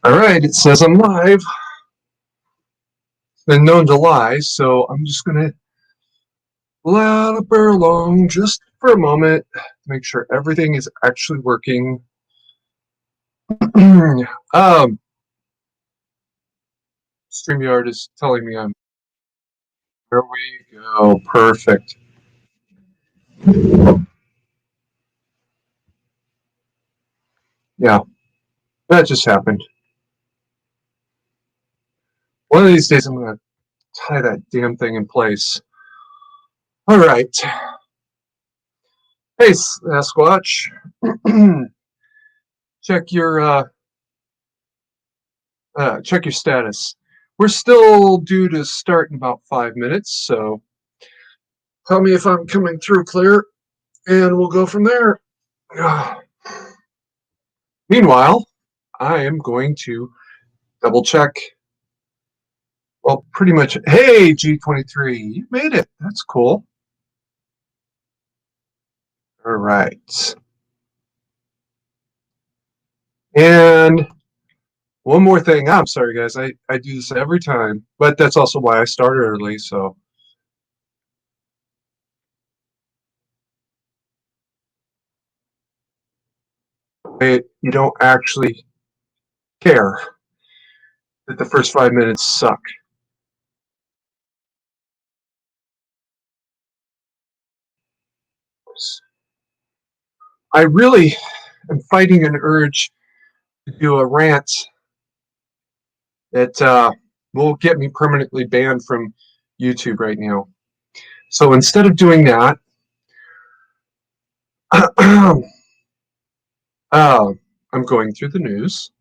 All right, it says I'm live. It's been known to lie, so I'm just going to let it bear along just for a moment to make sure everything is actually working. StreamYard is telling me I'm. There we go. Perfect. Yeah, that just happened. One of these days I'm going to tie that damn thing in place. All right. Hey, Sasquatch. check your status. We're still due to start in about 5 minutes, so tell me if I'm coming through clear, and we'll go from there. Meanwhile, I am going to double check. Well, pretty much. Hey, G23, you made it. That's cool. All right. And one more thing. I'm sorry, guys. I do this every time, but that's also why I started early. So you don't actually care that the first 5 minutes suck. I really am fighting an urge to do a rant that will get me permanently banned from YouTube right now. So instead of doing that, I'm going through the news.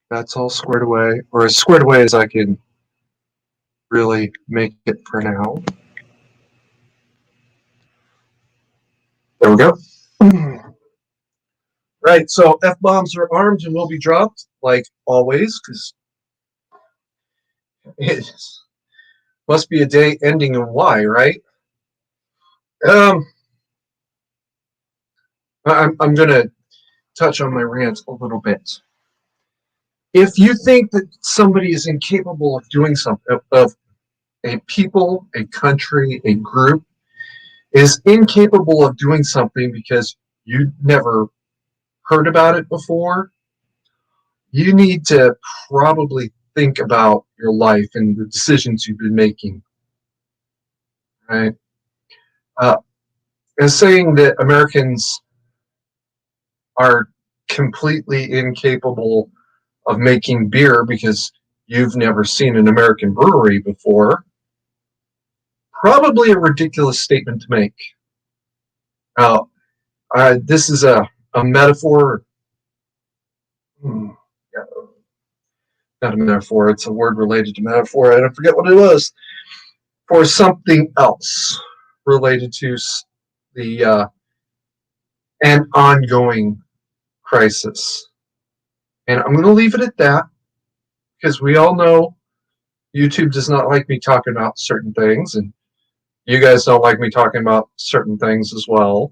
That's all squared away, or as squared away as I can really make it for now. There we go. Right, so F-bombs are armed and will be dropped, like always, because it must be a day ending in Y, right? I'm going to touch on my rant a little bit. If you think that somebody is incapable of doing something, of a people, a country, a group, is incapable of doing something because you never heard about it before, you need to probably think about your life and the decisions you've been making. Right? And saying that Americans are completely incapable of making beer because you've never seen an American brewery before, probably a ridiculous statement to make. This is a metaphor. Not a metaphor, it's a word related to metaphor. I don't forget what it was. For something else related to the an ongoing crisis. And I'm going to leave it at that because we all know YouTube does not like me talking about certain things, and you guys don't like me talking about certain things as well.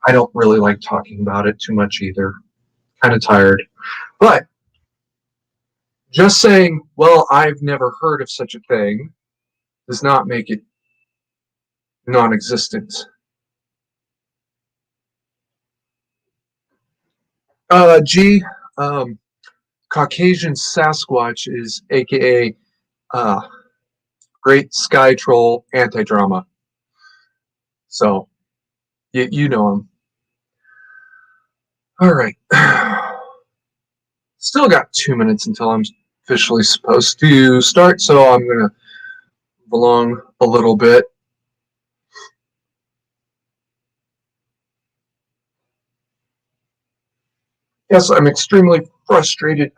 I don't really like talking about it too much either. Kind of tired. But just saying, well, I've never heard of such a thing does not make it non-existent. G, Caucasian Sasquatch is AKA Great Sky Troll Anti-Drama. So, you know him. All right. Still got 2 minutes until I'm officially supposed to start, so I'm going to move along a little bit. Yes, I'm extremely frustrated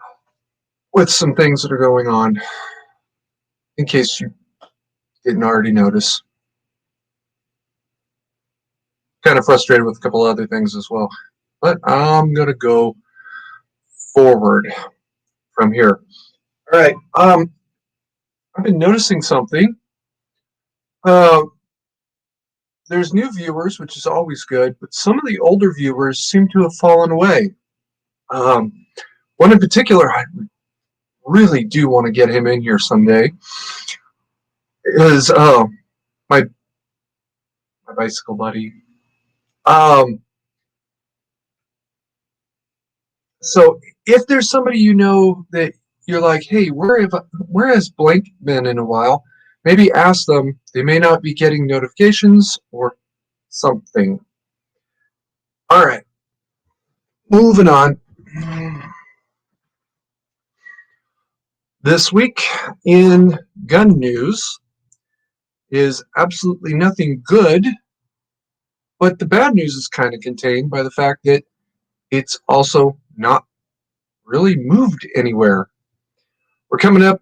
with some things that are going on, in case you didn't already notice. Kind of frustrated with a couple other things as well. But I'm going to go forward from here. All right. I've been noticing something. Uh, there's new viewers, which is always good, but some of the older viewers seem to have fallen away. Um, one in particular, I really do want to get him in here someday, is my my bicycle buddy. Um, so if there's somebody you know that you're like, hey, where has blank been in a while? Maybe ask them. They may not be getting notifications or something. All right, moving on. This week in gun news is absolutely nothing good, but the bad news is kind of contained by the fact that it's also not really moved anywhere. We're coming up,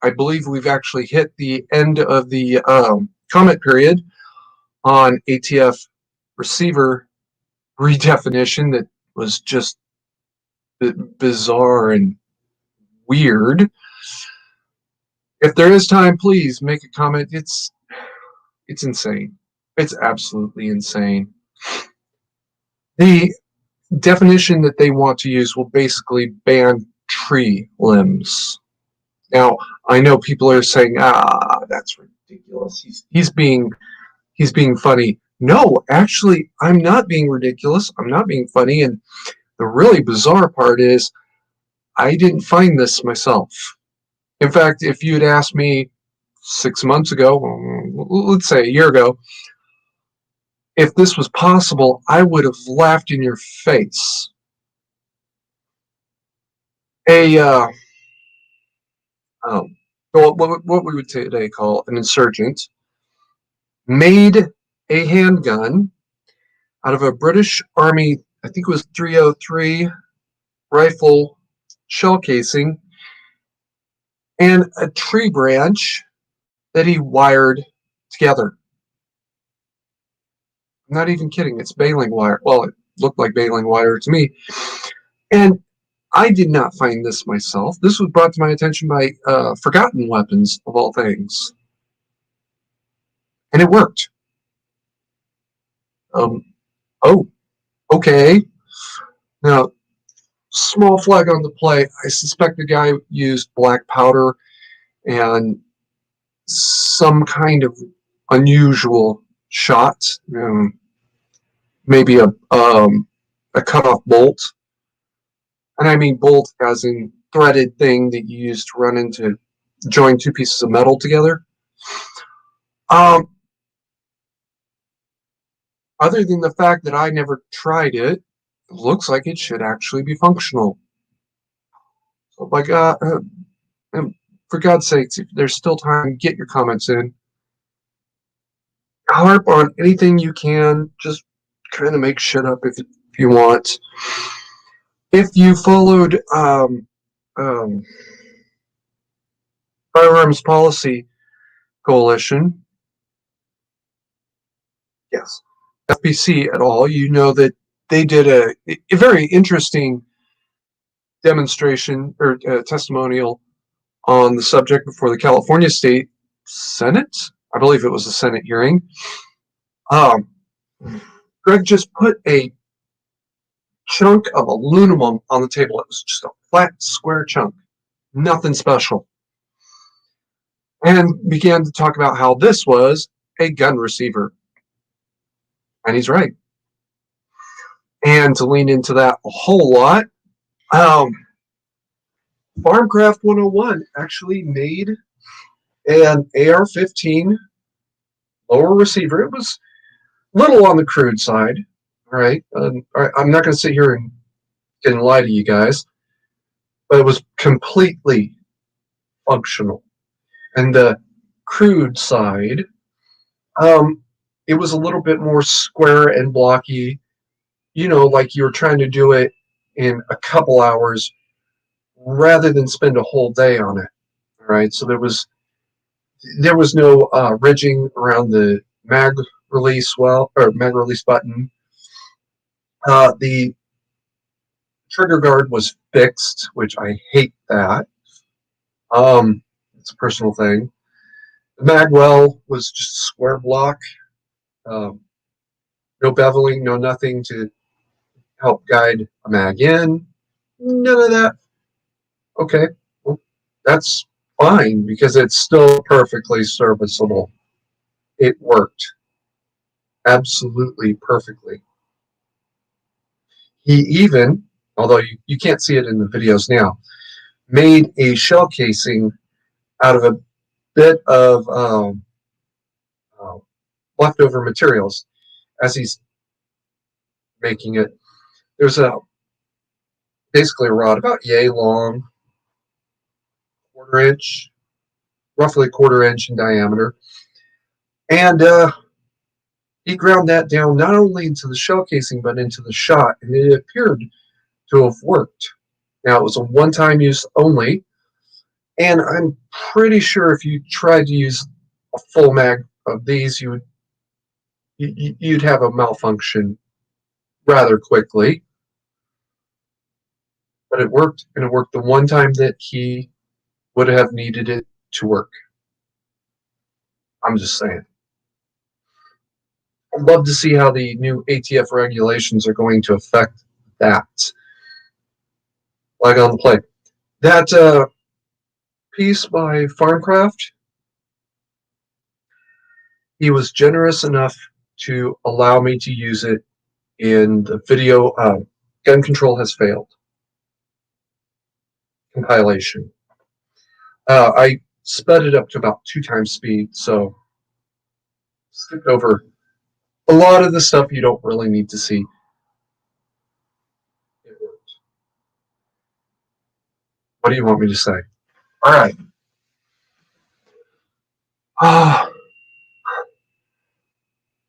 I believe we've actually hit the end of the comment period on ATF receiver redefinition that was just bizarre and weird. If there is time, please make a comment. It's insane. It's absolutely insane. The definition that they want to use will basically ban tree limbs. Now, I know people are saying, that's ridiculous. He's being funny. No, actually, I'm not being ridiculous. I'm not being funny. And the really bizarre part is I didn't find this myself. In fact, if you'd asked me 6 months ago, let's say a year ago, if this was possible, I would have laughed in your face. A well, what we would today call an insurgent made a handgun out of a British Army, I think it was 303 rifle shell casing, and a tree branch that he wired together. I'm not even kidding. It's baling wire. Well, it looked like baling wire to me. And I did not find this myself. This was brought to my attention by Forgotten Weapons, of all things. And it worked. Um, oh, okay. Now, small flag on the play. I suspect the guy used black powder and some kind of unusual shot. Maybe a cutoff bolt. And I mean bolt as in threaded thing that you use to run into join two pieces of metal together. Um, Other than the fact that I never tried it, it looks like it should actually be functional. So, like, for God's sakes, if there's still time, get your comments in. Harp on anything you can. Just kind of make shit up if you want. If you followed um, Firearms Policy Coalition, yes, FPC at all, you know that they did a very interesting demonstration or testimonial on the subject before the California State Senate. I believe it was a Senate hearing. Um, Greg just put a chunk of aluminum on the table. It was just a flat, square chunk, nothing special. And began to talk about how this was a gun receiver. And he's right. And to lean into that a whole lot, Farmcraft 101 actually made an AR-15 lower receiver. It was a little on the crude side, right? I'm not going to sit here and lie to you guys, but it was completely functional. And the crude side, it was a little bit more square and blocky, like you were trying to do it in a couple hours rather than spend a whole day on it. All right, so there was no ridging around the mag release mag release button. The trigger guard was fixed, which I hate that. It's a personal thing. The magwell was just a square block, um, no beveling, no nothing to help guide a mag in. None of that. Okay, well, that's fine because it's still perfectly serviceable. It worked absolutely perfectly. He even, although you can't see it in the videos now, made a shell casing out of a bit of uh, leftover materials as he's making it. There's a basically a rod about yay long, quarter inch, roughly a quarter inch in diameter, and he ground that down not only into the shell casing but into the shot, and it appeared to have worked. Now it was a one-time use only, and I'm pretty sure if you tried to use a full mag of these, you'd have a malfunction rather quickly. But it worked, and it worked the one time that he would have needed it to work. I'm just saying. I'd love to see how the new ATF regulations are going to affect that. Like on the play. That piece by Farmcraft, he was generous enough to allow me to use it in the video Gun Control Has Failed compilation. I sped it up to about 2 times speed, so skipped over a lot of the stuff you don't really need to see. It worked. What do you want me to say? All right.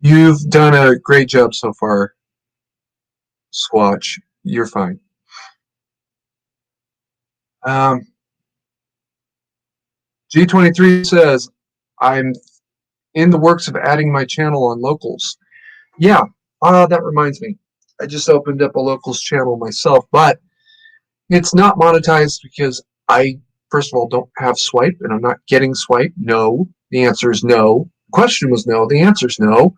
You've done a great job so far, Squatch. You're fine. G23 says, I'm in the works of adding my channel on locals. Yeah, that reminds me. I just opened up a locals channel myself, but it's not monetized because I, first of all, don't have swipe and I'm not getting swipe. No. The answer is no. The question was no. The answer is no.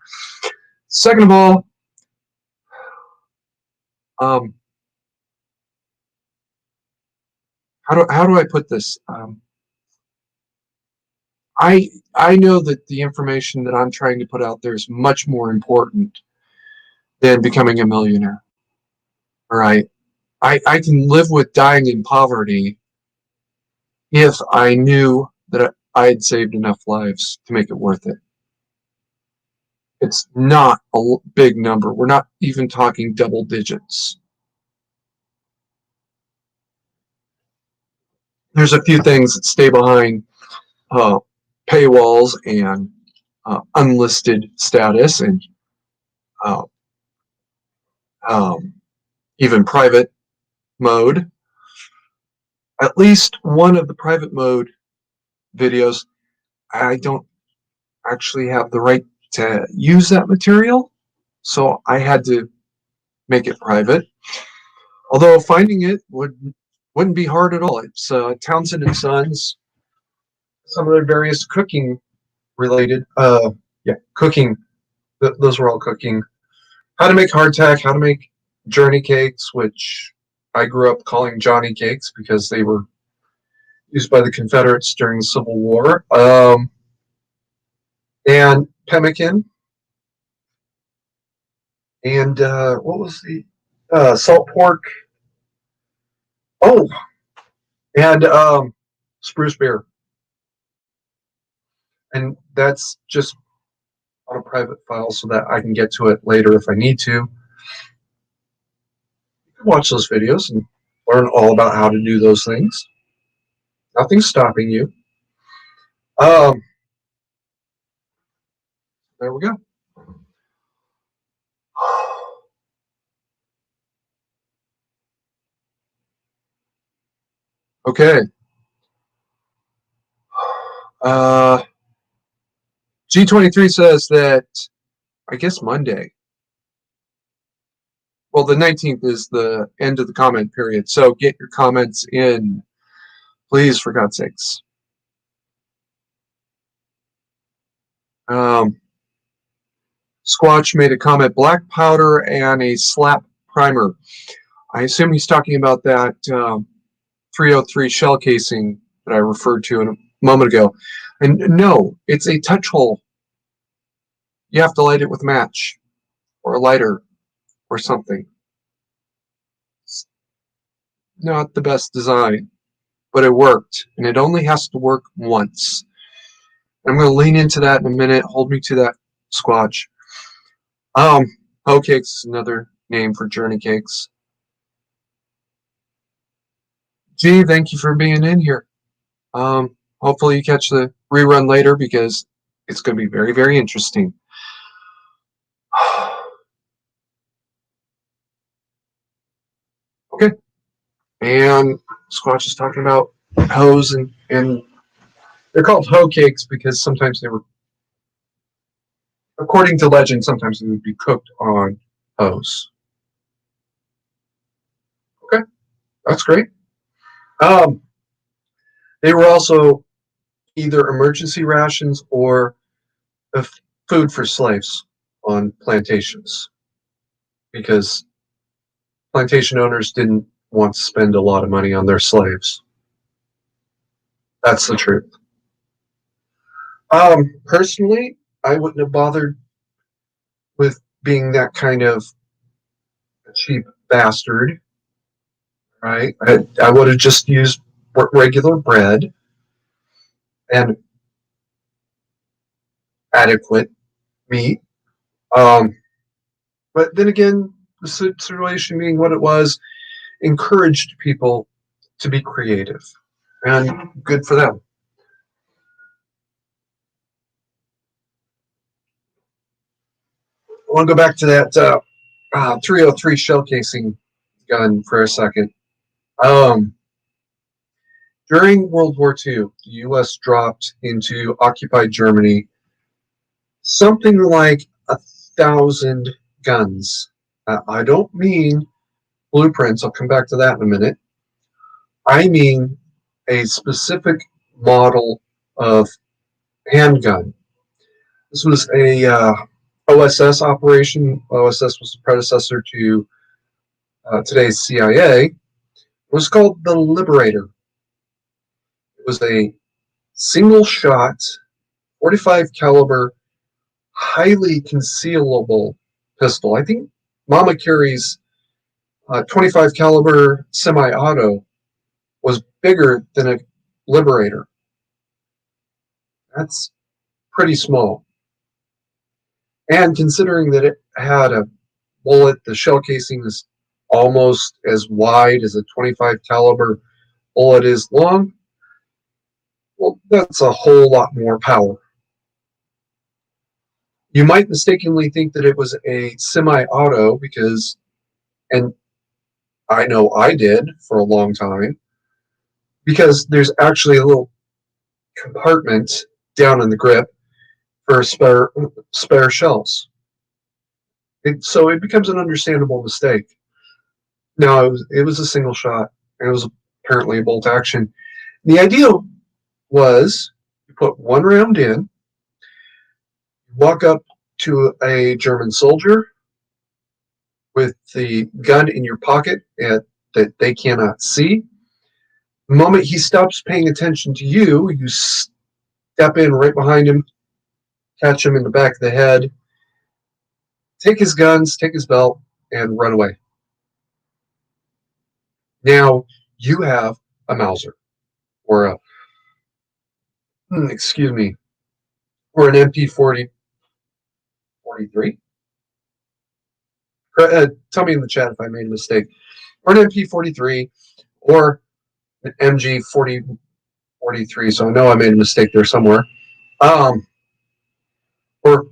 Second of all, how do I put this? I know that the information that I'm trying to put out there is much more important than becoming a millionaire. All right. I can live with dying in poverty if I knew that I had saved enough lives to make it worth it. It's not a big number. We're not even talking double digits. There's a few things that stay behind paywalls and unlisted status and uh, even private mode. At least one of the private mode videos, I don't actually have the right to use that material, so I had to make it private. Although finding it wouldn't be hard at all. It's Townsend and Sons, some of their various cooking related, cooking. Those were all cooking. How to make hardtack, how to make journey cakes, which I grew up calling Johnny cakes because they were used by the Confederates during the Civil War. And pemmican, and what was the salt pork? Oh, and spruce beer. And that's just on a private file so that I can get to it later if I need to. You can watch those videos and learn all about how to do those things. Nothing's stopping you. There we go. Okay. G23 says that, I guess Monday. Well, the 19th is the end of the comment period, so get your comments in, please, for God's sakes. Squatch made a comment, black powder and a slap primer. I assume he's talking about that 303 shell casing that I referred to a moment ago. And no, it's a touch hole. You have to light it with a match or a lighter or something. It's not the best design, but it worked. And it only has to work once. I'm going to lean into that in a minute. Hold me to that, Squatch. Hoe cakes is another name for journey cakes. Gee, thank you for being in here. Hopefully you catch the rerun later because it's going to be very, very interesting. Okay. And Squatch is talking about hoes and they're called hoe cakes because sometimes they were, according to legend, sometimes they would be cooked on hoes. Okay, that's great. They were also either emergency rations or food for slaves on plantations because plantation owners didn't want to spend a lot of money on their slaves. That's the truth. Personally, I wouldn't have bothered with being that kind of cheap bastard, right? I would have just used regular bread and adequate meat. But then again, the situation being what it was, encouraged people to be creative, and good for them. I want to go back to that 303 shell casing gun for a second. During World War II, the U.S. dropped into occupied Germany something like 1,000 guns. I don't mean blueprints. I'll come back to that in a minute. I mean a specific model of handgun. This was a OSS operation. OSS was the predecessor to today's CIA. It was called the Liberator. It was a single shot, 45 caliber, highly concealable pistol. I think Mama carries 25 caliber semi-auto was bigger than a Liberator. That's pretty small. And considering that it had a bullet, the shell casing is almost as wide as a 25 caliber bullet is long, well, that's a whole lot more power. You might mistakenly think that it was a semi-auto because, and I know I did for a long time, because there's actually a little compartment down in the grip for spare shells. So it becomes an understandable mistake. No, it was a single shot, and it was apparently a bolt action. The idea was you put one round in, walk up to a German soldier with the gun in your pocket that they cannot see. The moment he stops paying attention to you, you step in right behind him, catch him in the back of the head, take his guns, take his belt, and run away. Now you have a Mauser or a or an MP40 43. Tell me in the chat if I made a mistake. Or an MP43 or an MG 43. So I know I made a mistake there somewhere. Or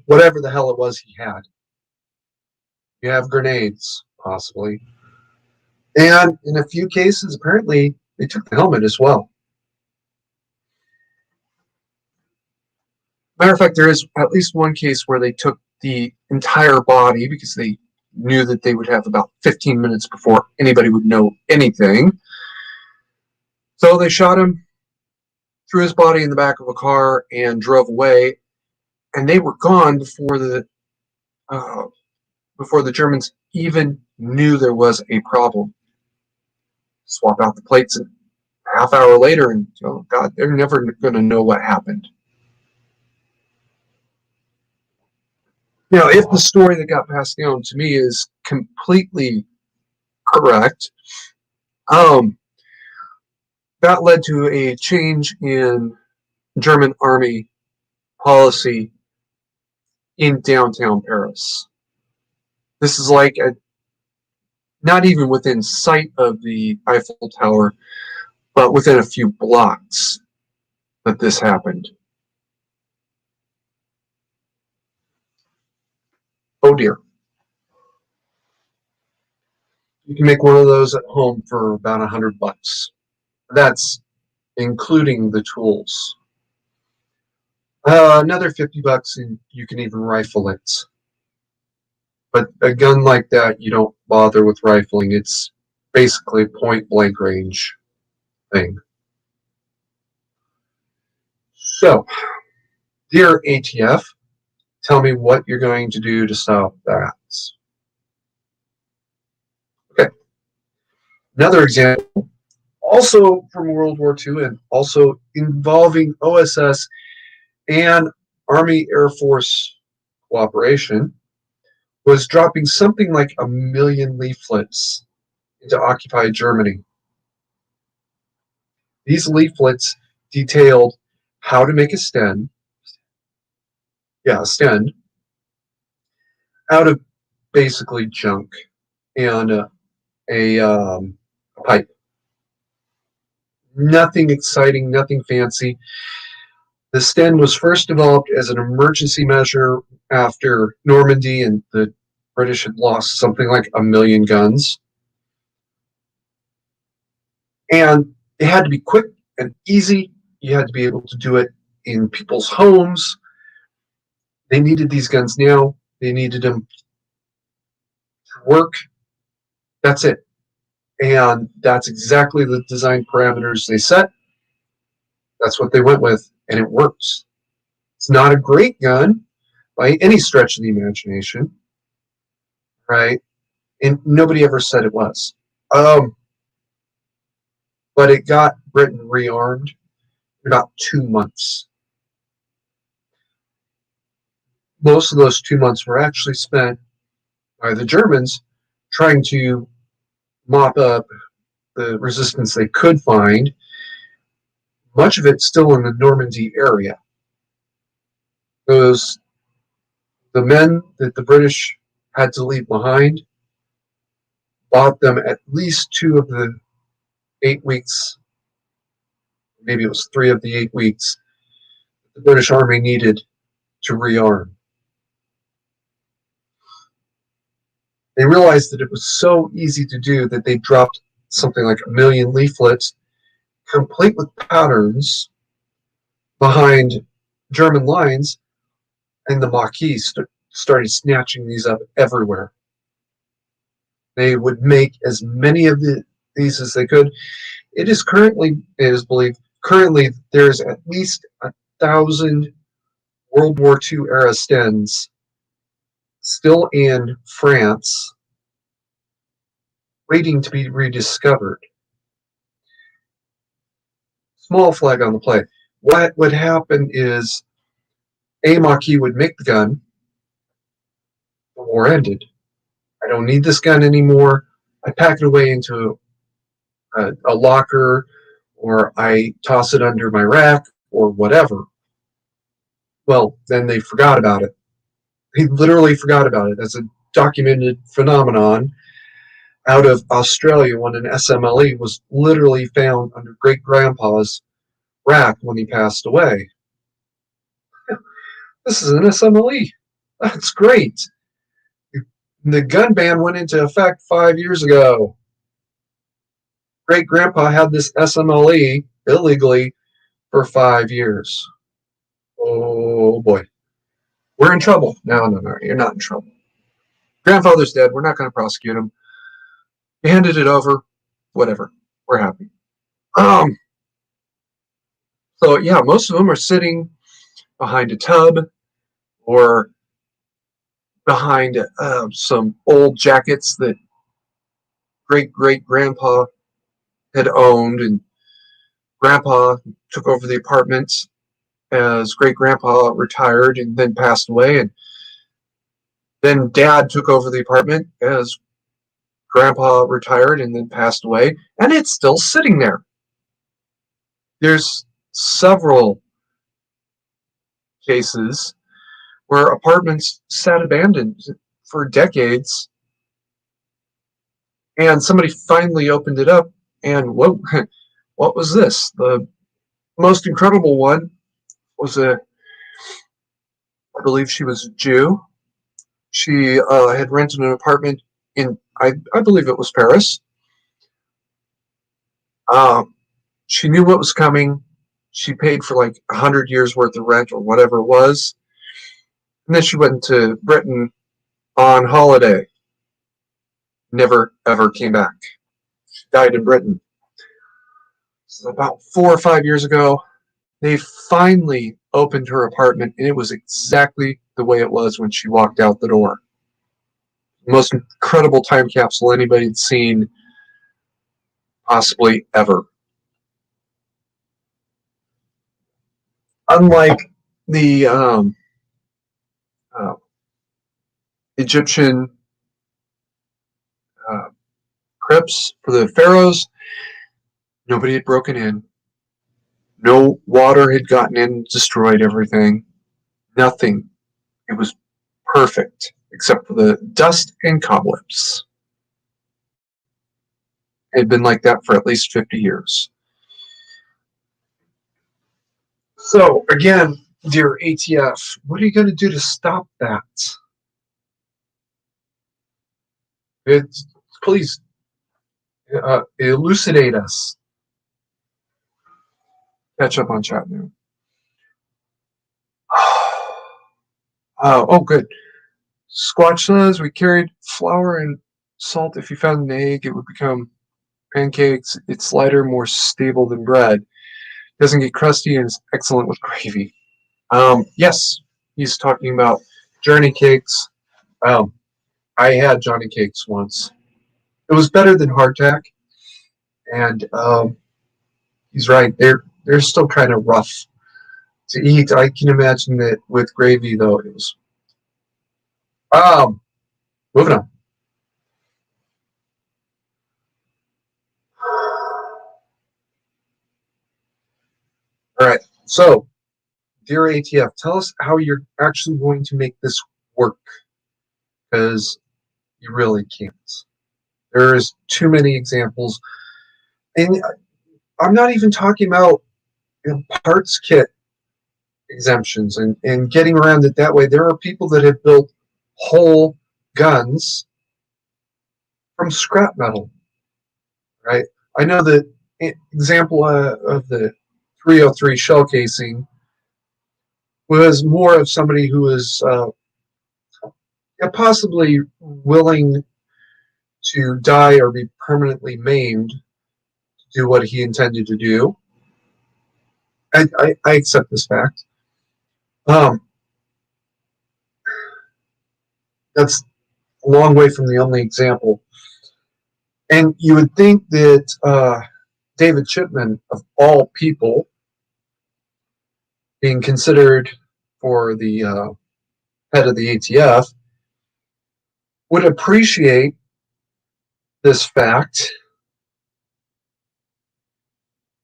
whatever the hell it was he had. You have grenades, possibly. And in a few cases, apparently, they took the helmet as well. Matter of fact, there is at least one case where they took the entire body because they knew that they would have about 15 minutes before anybody would know anything. So they shot him, threw his body in the back of a car, and drove away. and they were gone before the Germans even knew there was a problem. Swap out the plates and a half hour later, and oh God, they're never going to know what happened. Now, if the story that got passed down to me is completely correct, that led to a change in German army policy in downtown Paris. This is like not even within sight of the Eiffel Tower, but within a few blocks that this happened. Oh dear. You can make one of those at home for about $100. That's including the tools. Another $50, and you can even rifle it. But a gun like that, you don't bother with rifling. It's basically point blank range thing. So, dear ATF, tell me what you're going to do to stop that. Okay. Another example, also from World War II and also involving OSS and Army Air Force cooperation, was dropping something like 1 million leaflets into occupied Germany. These leaflets detailed how to make a sten, out of basically junk and a pipe. Nothing exciting, nothing fancy. The sten was first developed as an emergency measure after Normandy, and the British had lost something like 1 million guns. And it had to be quick and easy. You had to be able to do it in people's homes. They needed these guns now. They needed them to work. That's it. And that's exactly the design parameters they set. That's what they went with, and it works. It's not a great gun by any stretch of the imagination, right? And nobody ever said it was. But it got Britain rearmed in about 2 months. Most of those 2 months were actually spent by the Germans trying to mop up the resistance they could find, much of it still in the Normandy area. Those the men that the British had to leave behind bought them at least 2 of the 8 weeks, maybe it was 3 of the 8 weeks, the British Army needed to rearm. They realized that it was so easy to do that they dropped something like 1 million leaflets, complete with patterns, behind German lines, and the Maquis started snatching these up everywhere. They would make as many of these as they could. It is believed, currently there's at least 1,000 World War II era stens still in France, waiting to be rediscovered. Small flag on the play. What would happen is a Maquis would make the gun, the war ended. I don't need this gun anymore. I pack it away into a locker, or I toss it under my rack, or whatever. Well, then they forgot about it. They literally forgot about it. That's a documented phenomenon out of Australia when an SMLE was literally found under great-grandpa's rack when he passed away. This is an SMLE. That's great. The gun ban went into effect 5 years ago. Great-grandpa had this SMLE illegally for 5 years. Oh boy. We're in trouble. No, you're not in trouble. Grandfather's dead. We're not going to prosecute him. He handed it over. Whatever. We're happy. So yeah, most of them are sitting behind a tub or behind some old jackets that great-great-grandpa had owned, and grandpa took over the apartment as great-grandpa retired and then passed away, and then dad took over the apartment as grandpa retired and then passed away, and it's still sitting there. There's several cases where apartments sat abandoned for decades, and somebody finally opened it up, and what was this? The most incredible one was I believe she was a Jew. She had rented an apartment in, I believe it was Paris. She knew what was coming. She paid for like 100 years worth of rent or whatever it was. And then she went to Britain on holiday. Never, ever came back. She died in Britain. So about 4 or 5 years ago, they finally opened her apartment, and it was exactly the way it was when she walked out the door. The most incredible time capsule anybody had seen, possibly ever. Unlike the uh, Egyptian crypts for the pharaohs, nobody had broken in. No water had gotten in and destroyed everything. Nothing. It was perfect, except for the dust and cobwebs. It had been like that for at least 50 years. So, again, dear ATF, what are you going to do to stop that? Please elucidate us. Catch up on chat now. Oh, good. Squatch says we carried flour and salt. If you found an egg, it would become pancakes. It's lighter, more stable than bread. Doesn't get crusty and is excellent with gravy. Yes, he's talking about Journey cakes. I had Johnny cakes once. It was better than hardtack, and he's right. They're still kind of rough to eat. I can imagine that with gravy, though, it was. Moving on. All right. So, dear ATF, tell us how you're actually going to make this work, because you really can't. There's too many examples, and I'm not even talking about parts kit exemptions and getting around it that way. There are people that have built whole guns from scrap metal, right? I know the example of the 303 shell casing was more of somebody who was possibly willing to die or be permanently maimed to do what he intended to do. I accept this fact. That's a long way from the only example. And you would think that David Chipman, of all people, being considered for the head of the ATF, would appreciate this fact.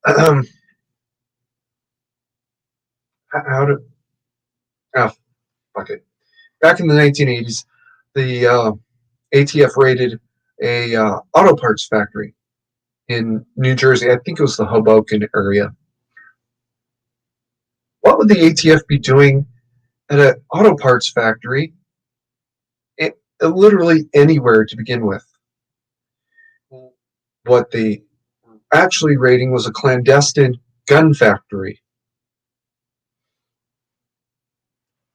How to? Oh, fuck it. Back in the 1980s, the ATF raided a auto parts factory in New Jersey. I think it was the Hoboken area. What would the ATF be doing at an auto parts factory? Literally anywhere to begin with. What they actually raiding was a clandestine gun factory.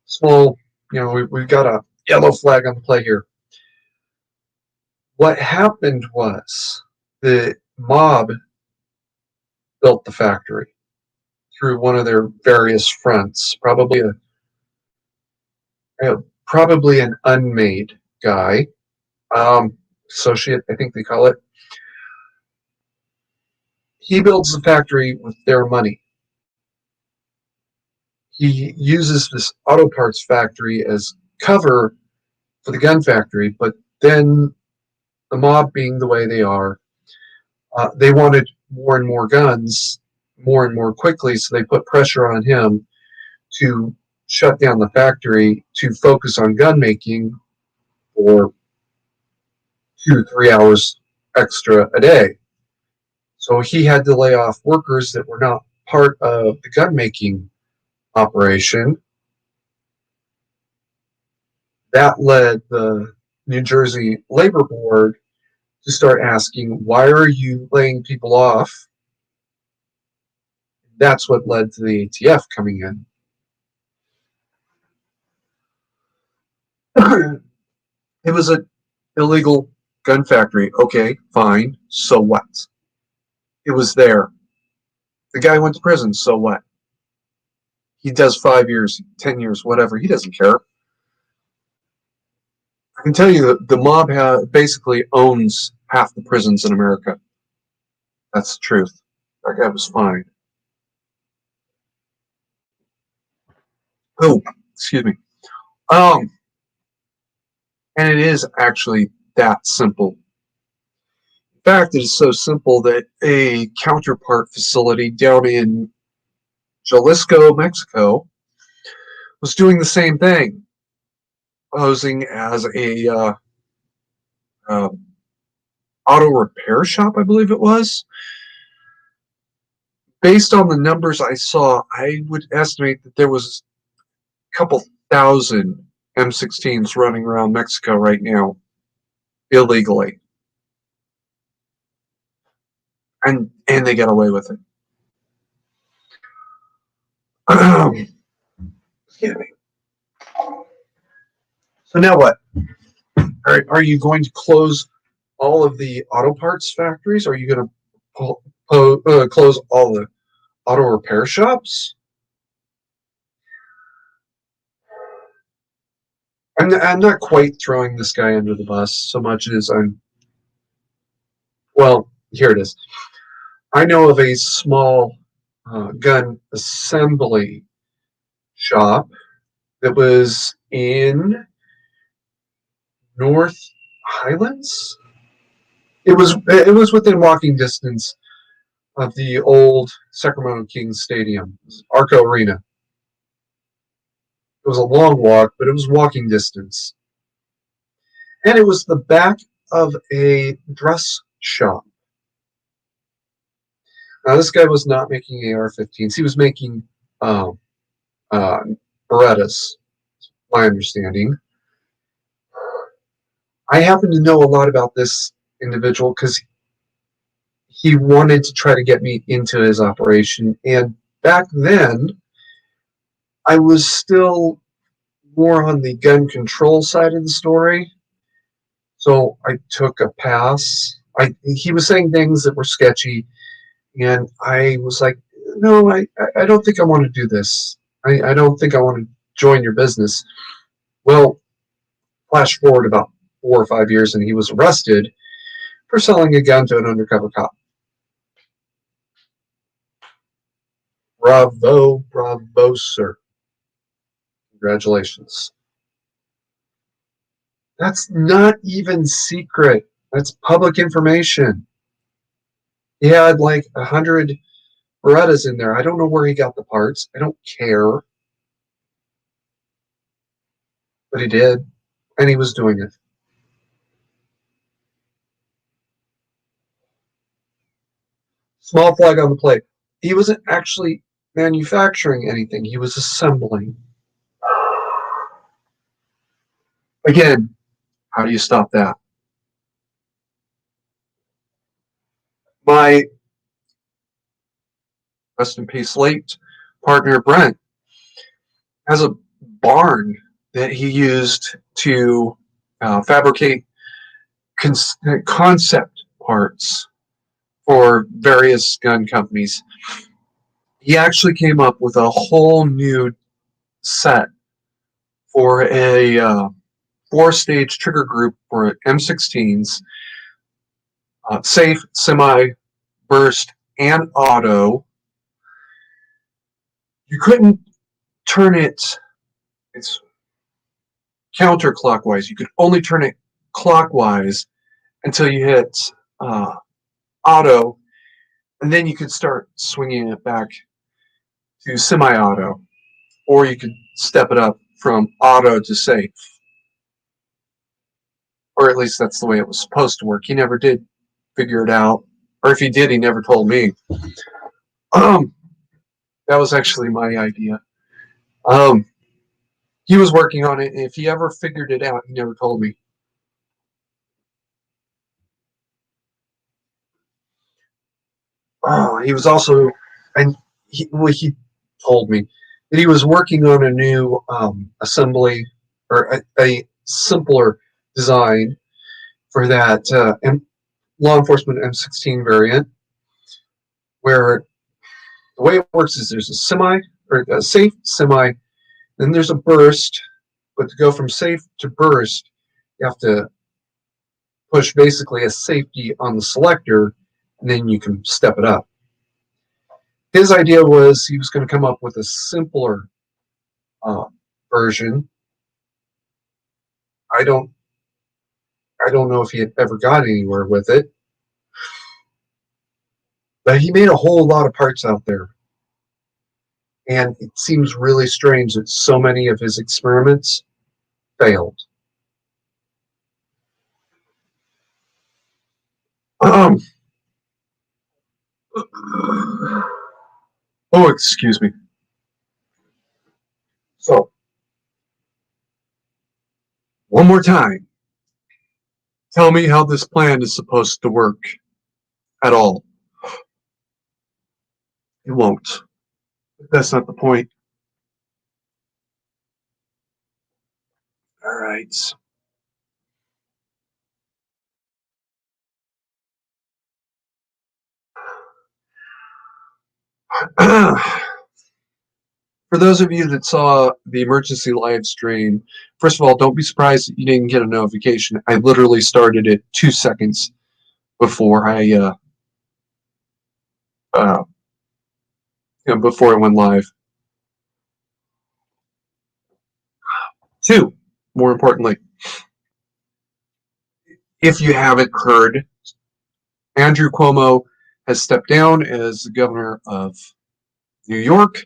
Small, we've got a yellow flag on the play here. What happened was the mob built the factory through one of their various fronts, probably probably an unmade guy, associate, I think they call it. He builds the factory with their money. He uses this auto parts factory as cover for the gun factory, but then the mob being the way they are, they wanted more and more guns more and more quickly, so they put pressure on him to shut down the factory to focus on gun making for 2 3 hours extra a day. So he had to lay off workers that were not part of the gun making operation. That led the New Jersey Labor Board to start asking, why are you laying people off? That's what led to the ATF coming in. It was an illegal gun factory. Okay, fine. So what? It was there. The guy went to prison. So what? He does 5 years, 10 years, whatever. He doesn't care. I can tell you that the mob basically owns half the prisons in America. That's the truth. That guy was fine. Oh, excuse me. Um, and it is actually that simple. In fact, it is so simple that a counterpart facility down in Jalisco, Mexico, was doing the same thing, posing as a uh, auto repair shop, I believe it was. Based on the numbers I saw, I would estimate that there was a couple thousand M16s running around Mexico right now illegally, and they got away with it. Excuse me. So now what? Are you going to close all of the auto parts factories? Are you going to close all the auto repair shops? I'm not quite throwing this guy under the bus so much as well, here it is. I know of a small gun assembly shop that was in North Highlands. It was within walking distance of the old Sacramento Kings Stadium, Arco Arena. It was a long walk, but it was walking distance. And it was the back of a dress shop. Now, this guy was not making AR-15s. He was making uh, Berettas, my understanding. I happen to know a lot about this individual because he wanted to try to get me into his operation. And back then, I was still more on the gun control side of the story. So I took a pass. He was saying things that were sketchy, and I was like, no, I don't think I want to do this. I don't think I want to join your business. Well, flash forward about 4 or 5 years, and he was arrested for selling a gun to an undercover cop. Bravo, bravo, sir. Congratulations. That's not even secret. That's public information. He had like 100 Berettas in there. I don't know where he got the parts. I don't care. But he did. And he was doing it. Small flag on the plate. He wasn't actually manufacturing anything. He was assembling. Again, how do you stop that? My rest in peace late partner Brent has a barn that he used to fabricate concept parts for various gun companies. He actually came up with a whole new set for a 4-stage trigger group for M16s, safe, semi, burst, and auto. You couldn't turn it's counterclockwise. You could only turn it clockwise until you hit auto, and then you could start swinging it back to semi-auto, or you could step it up from auto to safe. Or at least that's the way it was supposed to work. He never did figure it out, or if he did, he never told me. That was actually my idea. He was working on it, and if he ever figured it out, he never told me. He was also, and he told me that he was working on a new assembly or a simpler design for that law enforcement M16 variant, where the way it works is there's a semi or a safe semi, then there's a burst, but to go from safe to burst, you have to push basically a safety on the selector, and then you can step it up. His idea was he was going to come up with a simpler uh, version. I don't I don't know if he had ever got anywhere with it, but he made a whole lot of parts out there. And it seems really strange that so many of his experiments failed. Um, oh, excuse me. So, one more time, tell me how this plan is supposed to work at all. It won't. That's not the point. All right. For those of you that saw the emergency live stream, first of all, don't be surprised that you didn't get a notification. I literally started it 2 seconds before uh, before it went live. 2, more importantly, if you haven't heard, Andrew Cuomo has stepped down as the governor of New York,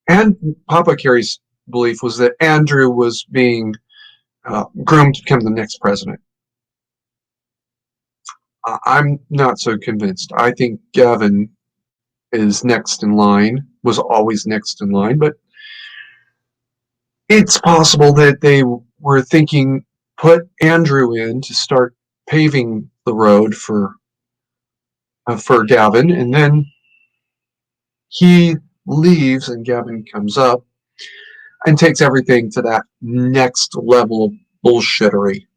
and Papa Kerry's belief was that Andrew was being groomed to become the next president. I'm not so convinced. I think Gavin is next in line, was always next in line, but it's possible that they were thinking put Andrew in to start paving the road for Gavin, and then he leaves and Gavin comes up and takes everything to that next level of bullshittery.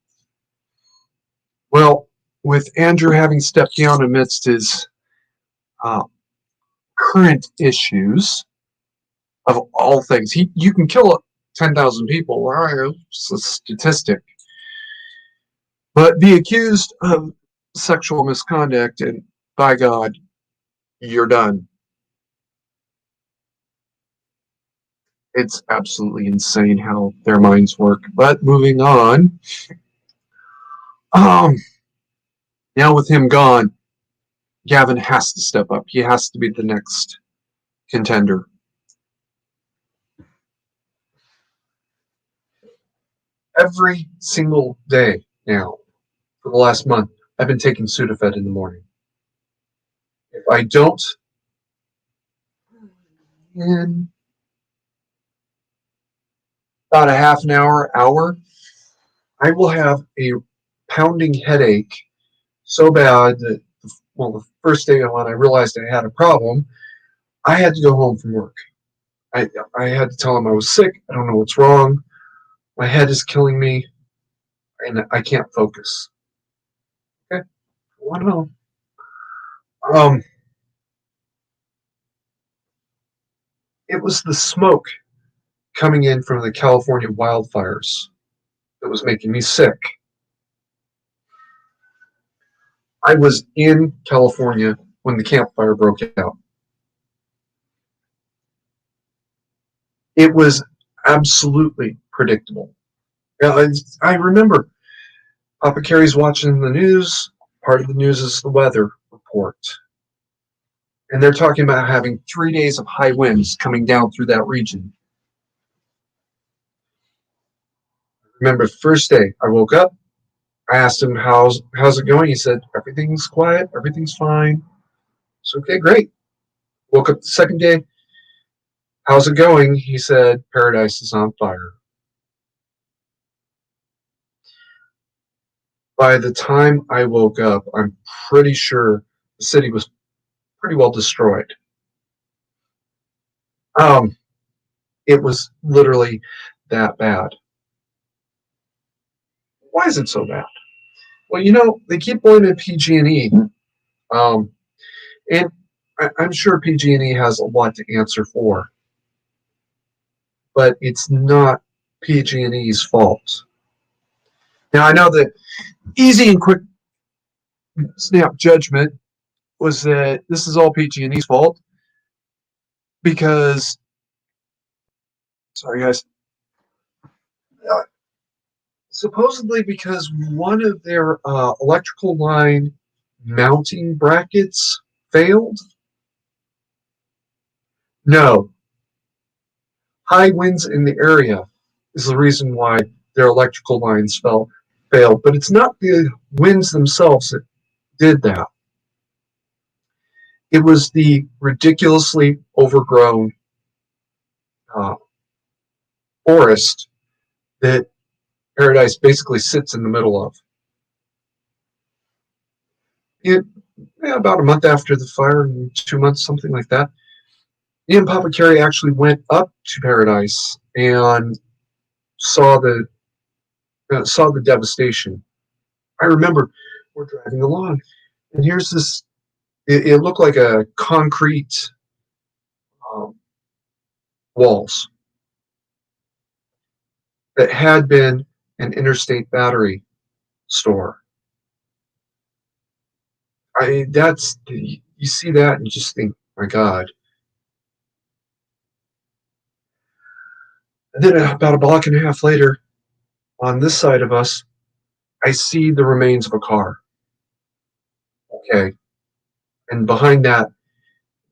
Well, with Andrew having stepped down amidst his current issues of all things, you can kill 10,000 people. It's a statistic. But be accused of sexual misconduct, and by God, you're done. It's absolutely insane how their minds work. But moving on. Now with him gone, Gavin has to step up. He has to be the next contender. Every single day now, for the last month, I've been taking Sudafed in the morning. If I don't, in about a half an hour, I will have a pounding headache so bad that, well, the first day when I realized I had a problem, I had to go home from work. I had to tell him I was sick. I don't know what's wrong. My head is killing me, and I can't focus. Okay, I don't know. It was the smoke coming in from the California wildfires that was making me sick. I was in California when the Camp Fire broke out. It was absolutely predictable. I remember Papa Carrie's watching the news. Part of the news is the weather report. And they're talking about having 3 days of high winds coming down through that region. Remember, the first day I woke up, I asked him, how's it going? He said, everything's quiet, everything's fine. So, okay, great. Woke up the second day, how's it going? He said, paradise is on fire. By the time I woke up, I'm pretty sure the city was pretty well destroyed. It was literally that bad. Why is it so bad? Well, they keep blaming PG&E, and I'm sure PG&E has a lot to answer for, but it's not PG&E's fault. Now, I know that easy and quick snap judgment was that this is all PG&E's fault because, sorry guys, supposedly because one of their electrical line mounting brackets failed. No. High winds in the area is the reason why their electrical lines failed, but it's not the winds themselves that did that. It was the ridiculously overgrown forest that Paradise basically sits in the middle of. About a month after the fire, 2 months, something like that, me and Papa Carrie actually went up to Paradise and saw the devastation. I remember we're driving along, and here's this. It looked like a concrete walls that had been an Interstate Battery store. You see that and you just think, my God. And then about a block and a half later, on this side of us, I see the remains of a car. Okay. And behind that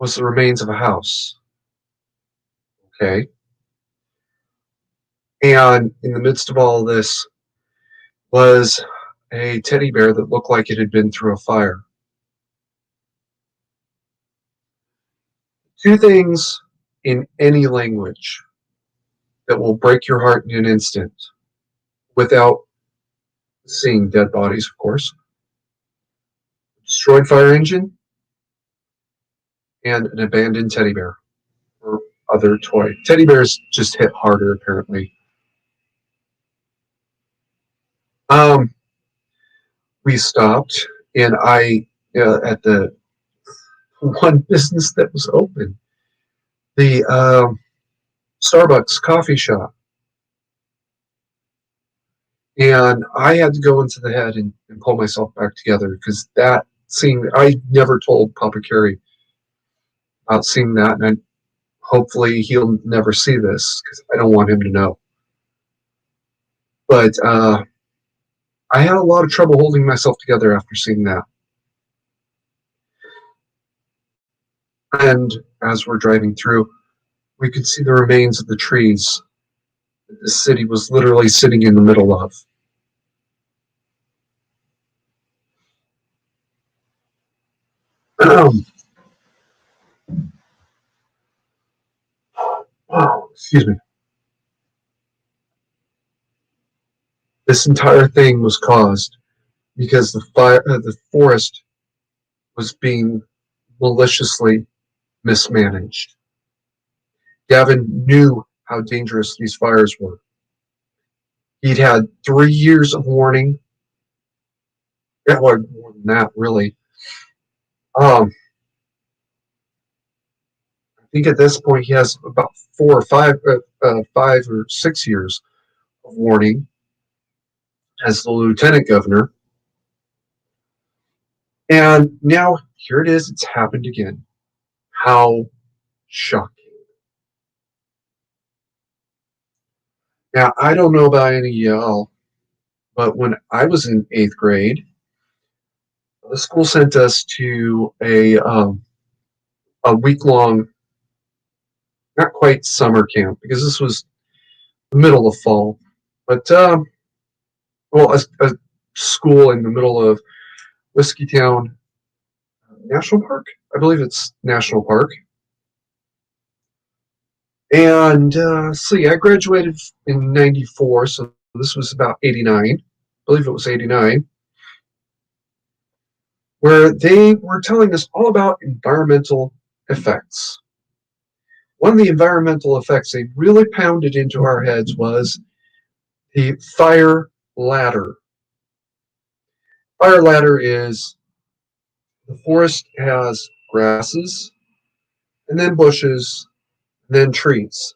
was the remains of a house. Okay. And in the midst of all this was a teddy bear that looked like it had been through a fire. Two things in any language that will break your heart in an instant without seeing dead bodies, of course. Destroyed fire engine and an abandoned teddy bear or other toy. Teddy bears just hit harder, apparently. We stopped, and at the one business that was open, the Starbucks coffee shop. And I had to go into the head and pull myself back together because that scene, I never told Papa Carrie about seeing that, and hopefully he'll never see this because I don't want him to know. But I had a lot of trouble holding myself together after seeing that. And as we're driving through, we could see the remains of the trees that the city was literally sitting in the middle of. Excuse me. This entire thing was caused because the forest was being maliciously mismanaged. Gavin knew how dangerous these fires were. He'd had 3 years of warning. Yeah, well, more than that, really. I think at this point he has about 5 or 6 years of warning as the lieutenant governor. And now here it is, it's happened again. How shocking. Now, I don't know about any of y'all, but when I was in 8th grade, the school sent us to a week-long, not quite summer camp, because this was the middle of fall, but a school in the middle of Whiskeytown National Park. I believe it's National Park. And so yeah, I graduated in '94, so this was about '89. I believe it was '89, where they were telling us all about environmental effects. One of the environmental effects they really pounded into our heads was the fire ladder. Fire ladder is the forest has grasses, and then bushes, and then trees.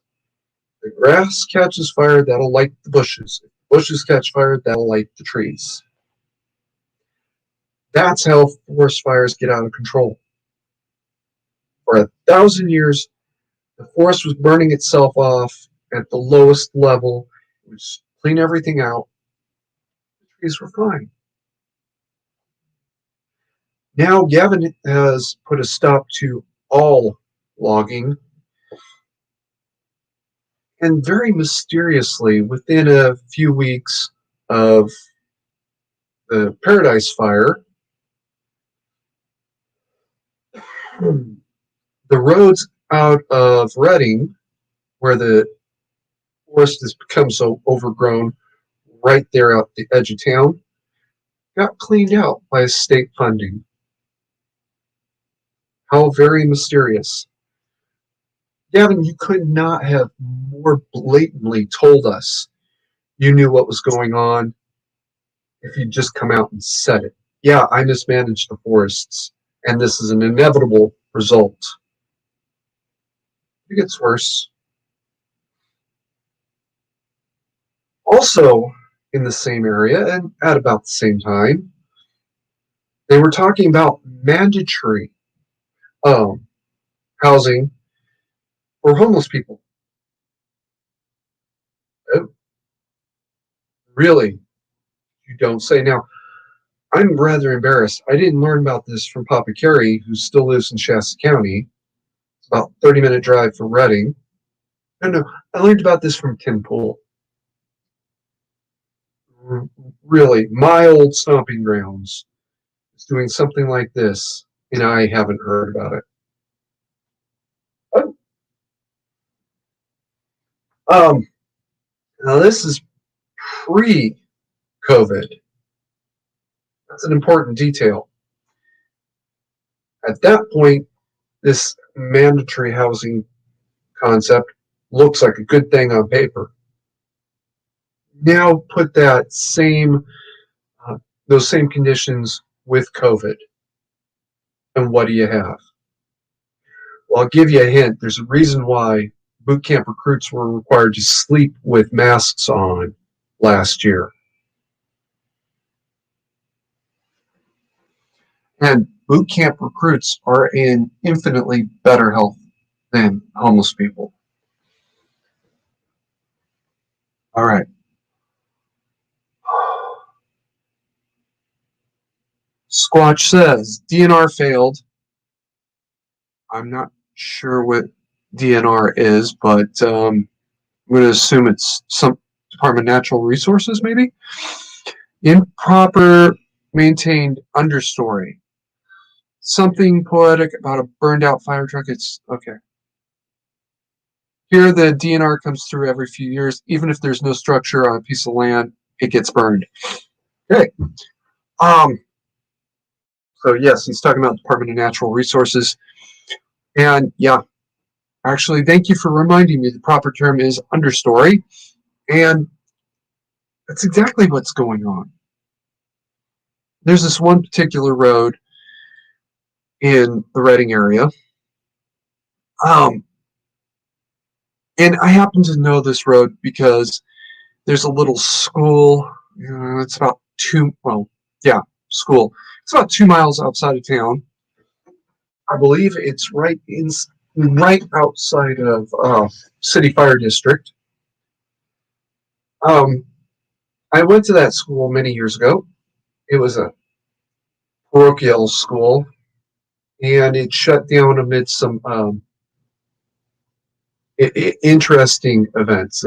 The grass catches fire, that'll light the bushes. If the bushes catch fire, that'll light the trees. That's how forest fires get out of control. For 1,000 years, the forest was burning itself off at the lowest level. It would clean everything out. The trees were fine. Now, Gavin has put a stop to all logging. And very mysteriously, within a few weeks of the Paradise Fire, the roads out of Reading, where the forest has become so overgrown, right there at the edge of town, got cleaned out by state funding. How very mysterious. Gavin, you could not have more blatantly told us you knew what was going on if you'd just come out and said it. Yeah, I mismanaged the forests, and this is an inevitable result. It gets worse. Also, in the same area, and at about the same time, they were talking about mandatory housing for homeless people. Oh, really? You don't say. Now, I'm rather embarrassed. I didn't learn about this from Papa Carey, who still lives in Shasta County. It's about a 30-minute drive from Reading. No, I learned about this from Tim Pool. Really, my old stomping grounds is doing something like this, and I haven't heard about it. Um, Now this is pre-COVID. That's an important detail. At that point, this mandatory housing concept looks like a good thing on paper. Now put that those same conditions with COVID, and what do you have? Well, I'll give you a hint. There's a reason why boot camp recruits were required to sleep with masks on last year. And boot camp recruits are in infinitely better health than homeless people. All right. Squatch says DNR failed. I'm not sure what DNR is, but I'm going to assume it's some Department of Natural Resources, maybe? Improper maintained understory. Something poetic about a burned out fire truck. It's okay. Here, the DNR comes through every few years. Even if there's no structure on a piece of land, it gets burned. Okay. So yes, he's talking about the Department of Natural Resources. And yeah, actually, thank you for reminding me the proper term is understory. And that's exactly what's going on. There's this one particular road in the Reading area, Um, and I happen to know this road because there's a little school. It's about school. It's about 2 miles outside of town. I believe it's right outside of City Fire District. Um, I went to that school many years ago. It was a parochial school, and it shut down amid some interesting events.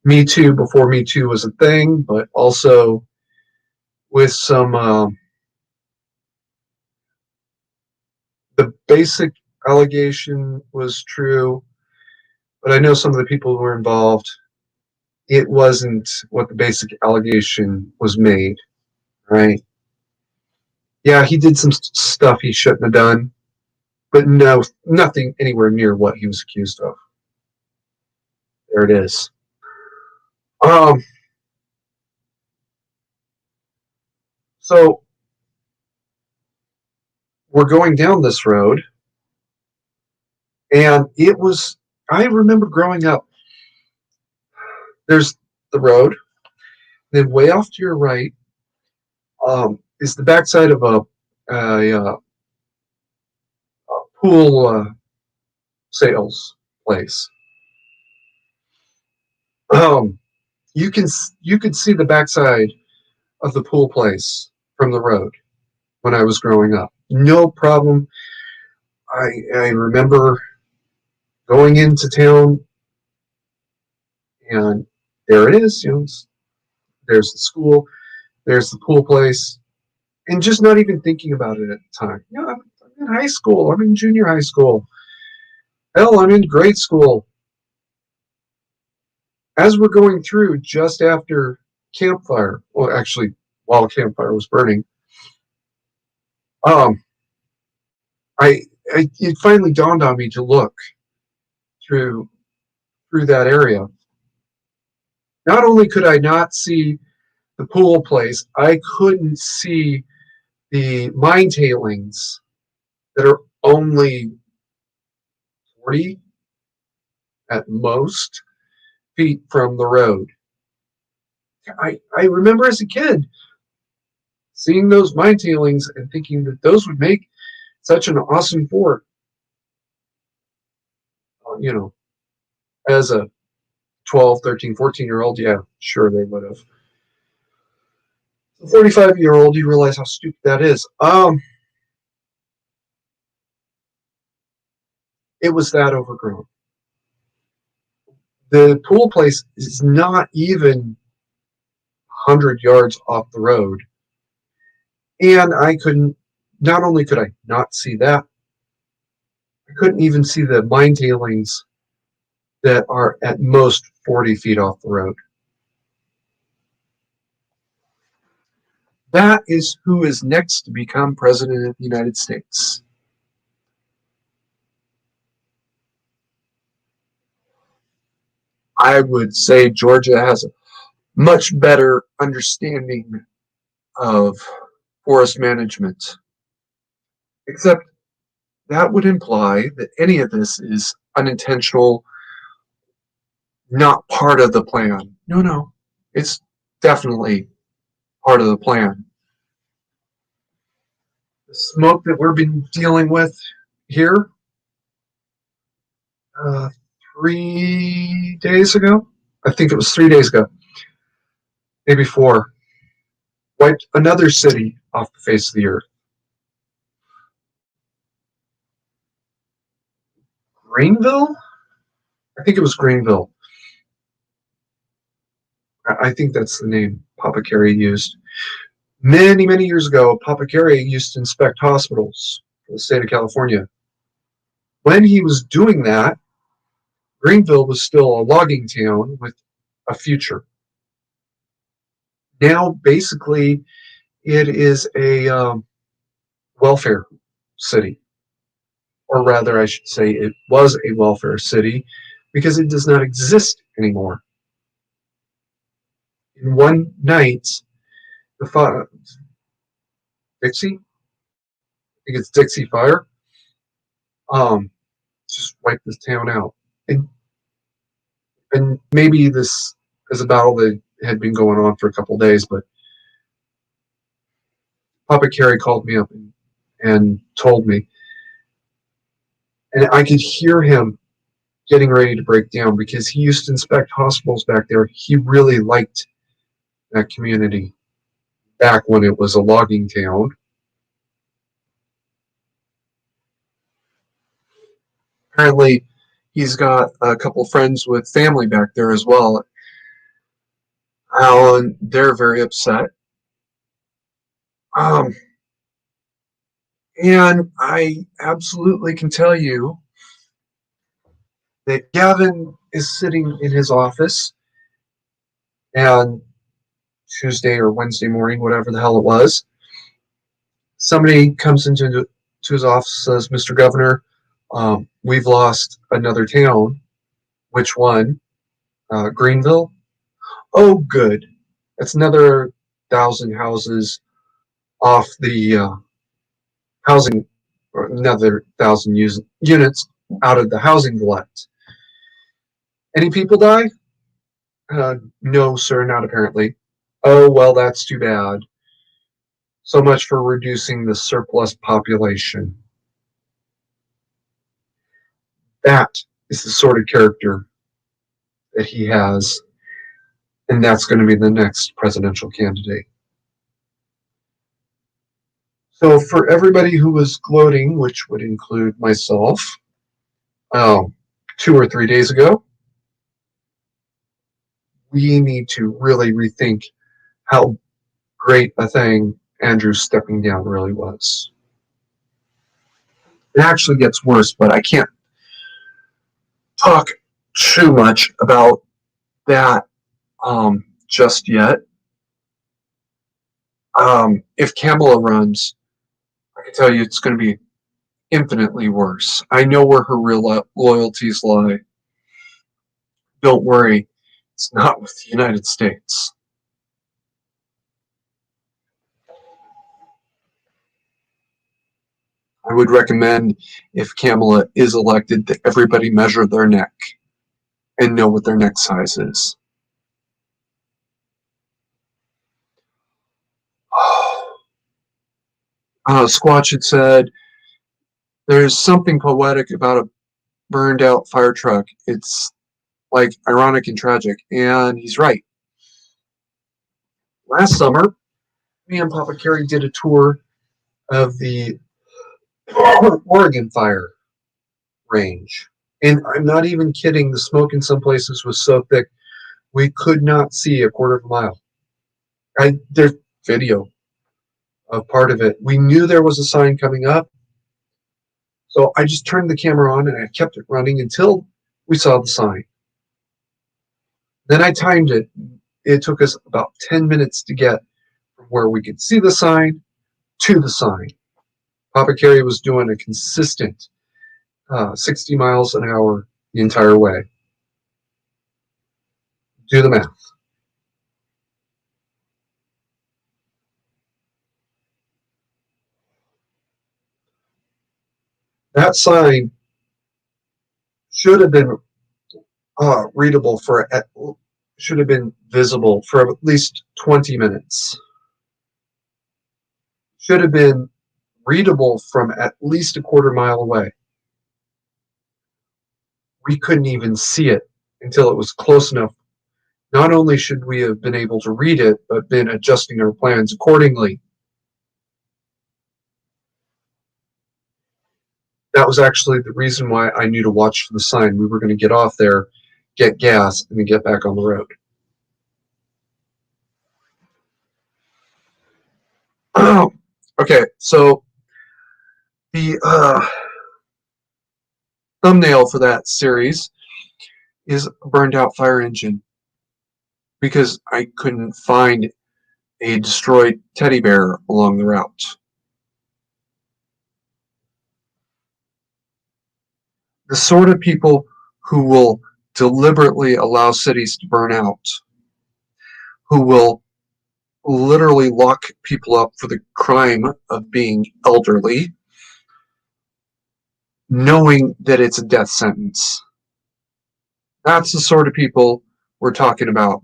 Me Too, before Me Too was a thing, but also with some the basic allegation was true, but I know some of the people who were involved, it wasn't what the basic allegation was made, right? Yeah, he did some stuff he shouldn't have done, but no, nothing anywhere near what he was accused of. There it is. Um, so we're going down this road, and I remember growing up, there's the road, then way off to your right is the backside of a pool sales place. Um, you could see the backside of the pool place from the road when I was growing up. No problem. I remember going into town, and there it is. There's the school, there's the pool place, and just not even thinking about it at the time. I'm in high school. I'm in junior high school. Hell, I'm in grade school. As we're going through, just after campfire, well, actually, while campfire was burning, um, I, it finally dawned on me to look through that area. Not only could I not see the pool place, I couldn't see the mine tailings that are only 40 at most feet from the road. I remember as a kid seeing those mine tailings and thinking that those would make such an awesome fort. You know, as a 12, 13, 14-year-old, yeah, sure they would have. 45-year-old, you realize how stupid that is. It was that overgrown. The pool place is not even 100 yards off the road. And not only could I not see that, I couldn't even see the mine tailings that are at most 40 feet off the road. That is who is next to become president of the United States. I would say Georgia has a much better understanding of forest management, except that would imply that any of this is unintentional, not part of the plan. No, no, it's definitely part of the plan. The smoke that we've been dealing with here, uh, 3 days ago, I think it was 3 days ago, maybe four, wiped another city off the face of the earth. Greenville? I think it was Greenville. I think that's the name Papa Carey used. Many, many years ago, Papa Carey used to inspect hospitals for the state of California. When he was doing that, Greenville was still a logging town with a future. Now, basically, it is a welfare city, or rather, I should say, it was a welfare city because it does not exist anymore. In one night, the Dixie, I think it's Dixie Fire, um, just wipe this town out. And maybe this is a battle that had been going on for a couple of days, but Papa Carey called me up and told me, and I could hear him getting ready to break down because he used to inspect hospitals back there. He really liked that community back when it was a logging town. Apparently, he's got a couple friends with family back there as well. And they're very upset. And I absolutely can tell you that Gavin is sitting in his office, and Tuesday or Wednesday morning, whatever the hell it was, somebody comes into his office and says, Mr. Governor, we've lost another town. Which one? Greenville? Oh, good. That's another 1,000 houses off the housing, or another 1,000 units out of the housing glut. Any people die? No, sir, not apparently. Oh, well, that's too bad. So much for reducing the surplus population. That is the sort of character that he has, and that's going to be the next presidential candidate. So for everybody who was gloating, which would include myself, 2 or 3 days ago, we need to really rethink how great a thing Andrew stepping down really was. It actually gets worse, but I can't talk too much about that just yet. If Kamala runs, I can tell you it's going to be infinitely worse. I know where her real loyalties lie. Don't worry, it's not with the United States. I would recommend, if Kamala is elected, that everybody measure their neck and know what their neck size is. Squatch had said, there's something poetic about a burned out fire truck. It's like ironic and tragic. And he's right. Last summer, me and Papa Carey did a tour of the Oregon fire range. And I'm not even kidding. The smoke in some places was so thick, we could not see a quarter of a mile. There's video of part of it. We knew there was a sign coming up. So I just turned the camera on and I kept it running until we saw the sign. Then I timed it. It took us about 10 minutes to get from where we could see the sign to the sign. Papa Carey was doing a consistent 60 miles an hour the entire way. Do the math. That sign should have been readable should have been visible for at least 20 minutes. Should have been readable from at least a quarter mile away. We couldn't even see it until it was close enough. Not only should we have been able to read it, but been adjusting our plans accordingly. That was actually the reason why I knew to watch for the sign. We were going to get off there, get gas, and then get back on the road. Okay, so the thumbnail for that series is a burned out fire engine, because I couldn't find a destroyed teddy bear along the route. The sort of people who will deliberately allow cities to burn out, who will literally lock people up for the crime of being elderly, knowing that it's a death sentence. That's the sort of people we're talking about.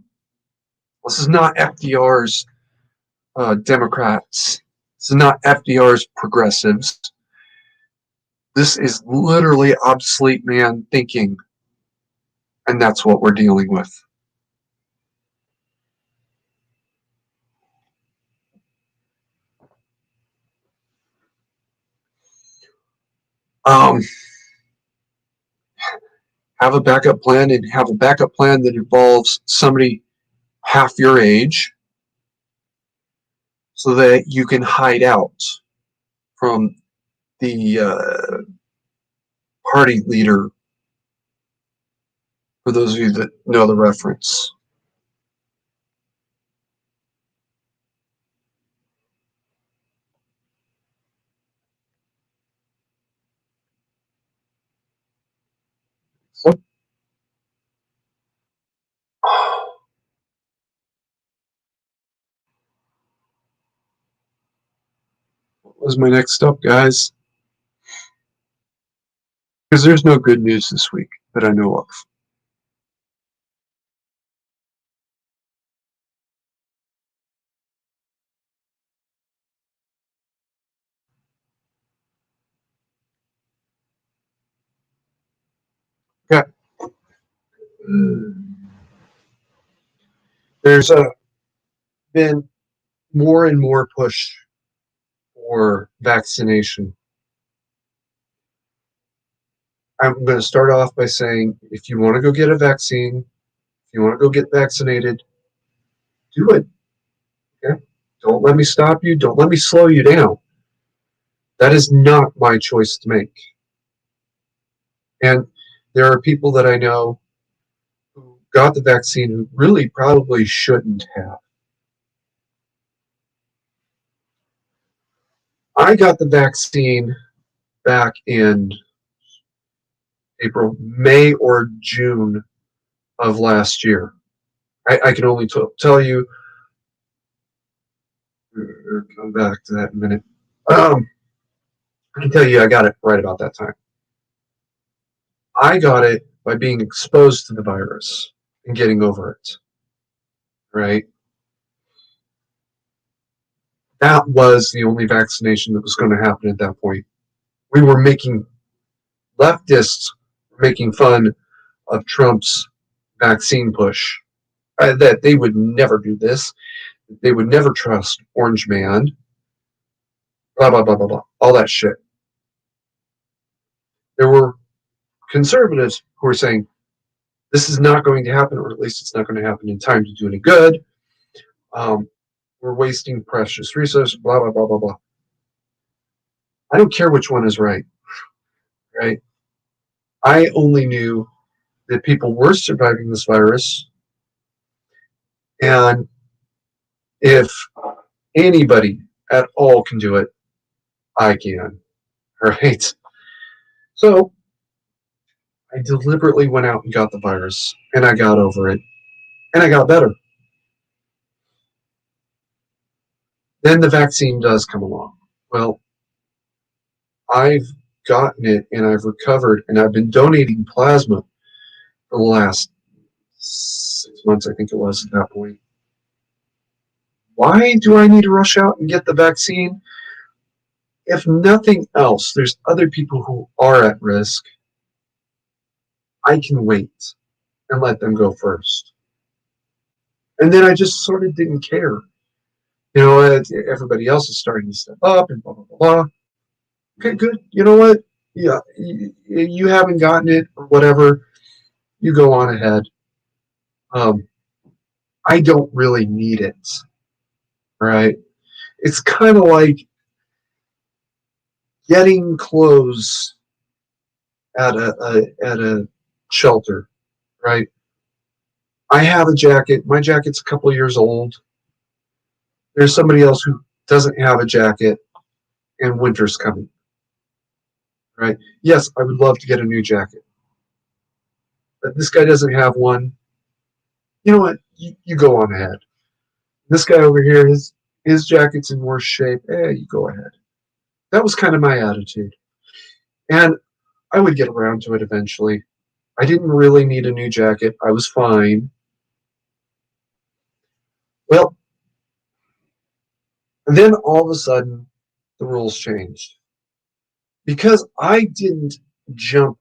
This is not FDR's Democrats. This is not FDR's progressives. This is literally obsolete man thinking, and that's what we're dealing with. Have a backup plan, and have a backup plan that involves somebody half your age so that you can hide out from the party leader, for those of you that know the reference. So, what was my next step, guys? Because there's no good news this week that I know of. Okay. There's been more and more push for vaccination. I'm going to start off by saying, if you want to go get a vaccine, if you want to go get vaccinated, do it. Okay? Don't let me stop you. Don't let me slow you down. That is not my choice to make. And there are people that I know who got the vaccine who really probably shouldn't have. I got the vaccine back in April, May or June of last year. I can only tell you, we'll come back to that in a minute. I can tell you I got it right about that time. I got it by being exposed to the virus and getting over it, right? That was the only vaccination that was going to happen at that point. We were making leftists making fun of Trump's vaccine push. That they would never do this. They would never trust Orange Man. Blah, blah, blah, blah, blah. All that shit. There were conservatives who were saying, this is not going to happen, or at least it's not going to happen in time to do any good. We're wasting precious resources, blah, blah, blah, blah, blah. I don't care which one is right, right? I only knew that people were surviving this virus, and if anybody at all can do it, I can, right? So I deliberately went out and got the virus, and I got over it, and I got better. Then the vaccine does come along. Well, I've gotten it, and I've recovered, and I've been donating plasma for the last 6 months, I think it was at that point. Why do I need to rush out and get the vaccine? If nothing else, there's other people who are at risk. I can wait and let them go first. And then I just sort of didn't care. You know, everybody else is starting to step up and blah, blah, blah, blah. Okay, good. You know what? Yeah, you haven't gotten it or whatever. You go on ahead. I don't really need it. Right? It's kind of like getting clothes at a shelter, right? I have a jacket. My jacket's a couple of years old. There's somebody else who doesn't have a jacket, and winter's coming, right? Yes, I would love to get a new jacket, but this guy doesn't have one. You know what? You go on ahead. This guy over here, his jacket's in worse shape. You go ahead. That was kind of my attitude. And I would get around to it eventually. I didn't really need a new jacket. I was fine. Well, and then all of a sudden, the rules changed. Because I didn't jump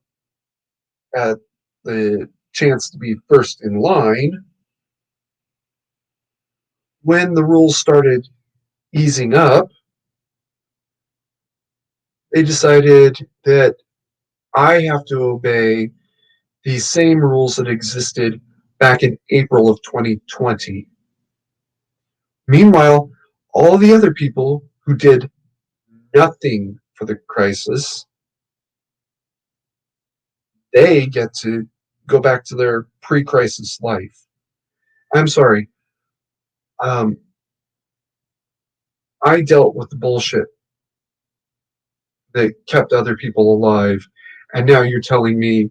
at the chance to be first in line, when the rules started easing up, they decided that I have to obey the same rules that existed back in April of 2020. Meanwhile, all the other people who did nothing for the crisis, they get to go back to their pre-crisis life. I'm sorry. Um, I dealt with the bullshit that kept other people alive, and now you're telling me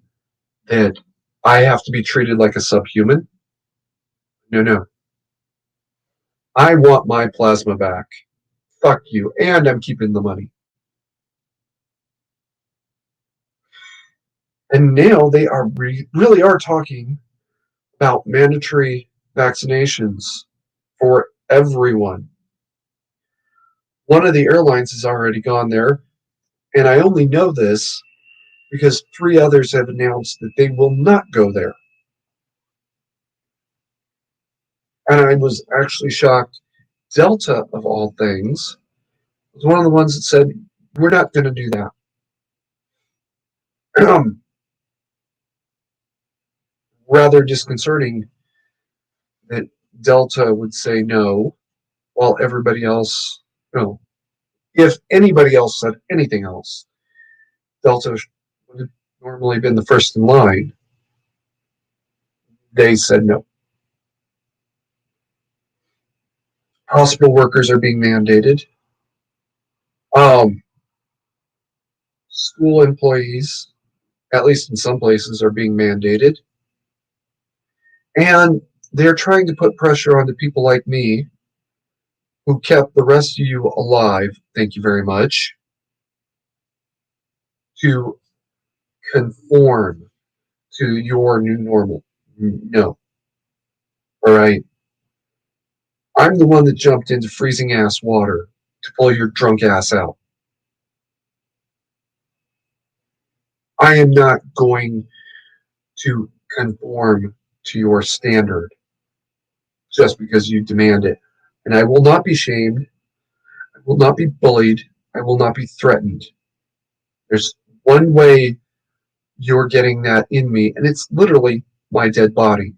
that I have to be treated like a subhuman? No, no. I want my plasma back. Fuck you. And I'm keeping the money. And now they are really are talking about mandatory vaccinations for everyone. One of the airlines has already gone there, and I only know this because 3 others have announced that they will not go there. And I was actually shocked. Delta, of all things, was one of the ones that said, we're not going to do that. Rather disconcerting that Delta would say no, while everybody else, no. If anybody else said anything else, Delta would have normally been the first in line. They said no. Hospital workers are being mandated. Um, School employees, at least in some places, are being mandated. And they're trying to put pressure onto people like me who kept the rest of you alive, thank you very much, to conform to your new normal. No. All right. I'm the one that jumped into freezing ass water to pull your drunk ass out. I am not going to conform to your standard just because you demand it. And I will not be shamed. I will not be bullied. I will not be threatened. There's one way you're getting that in me, and it's literally my dead body.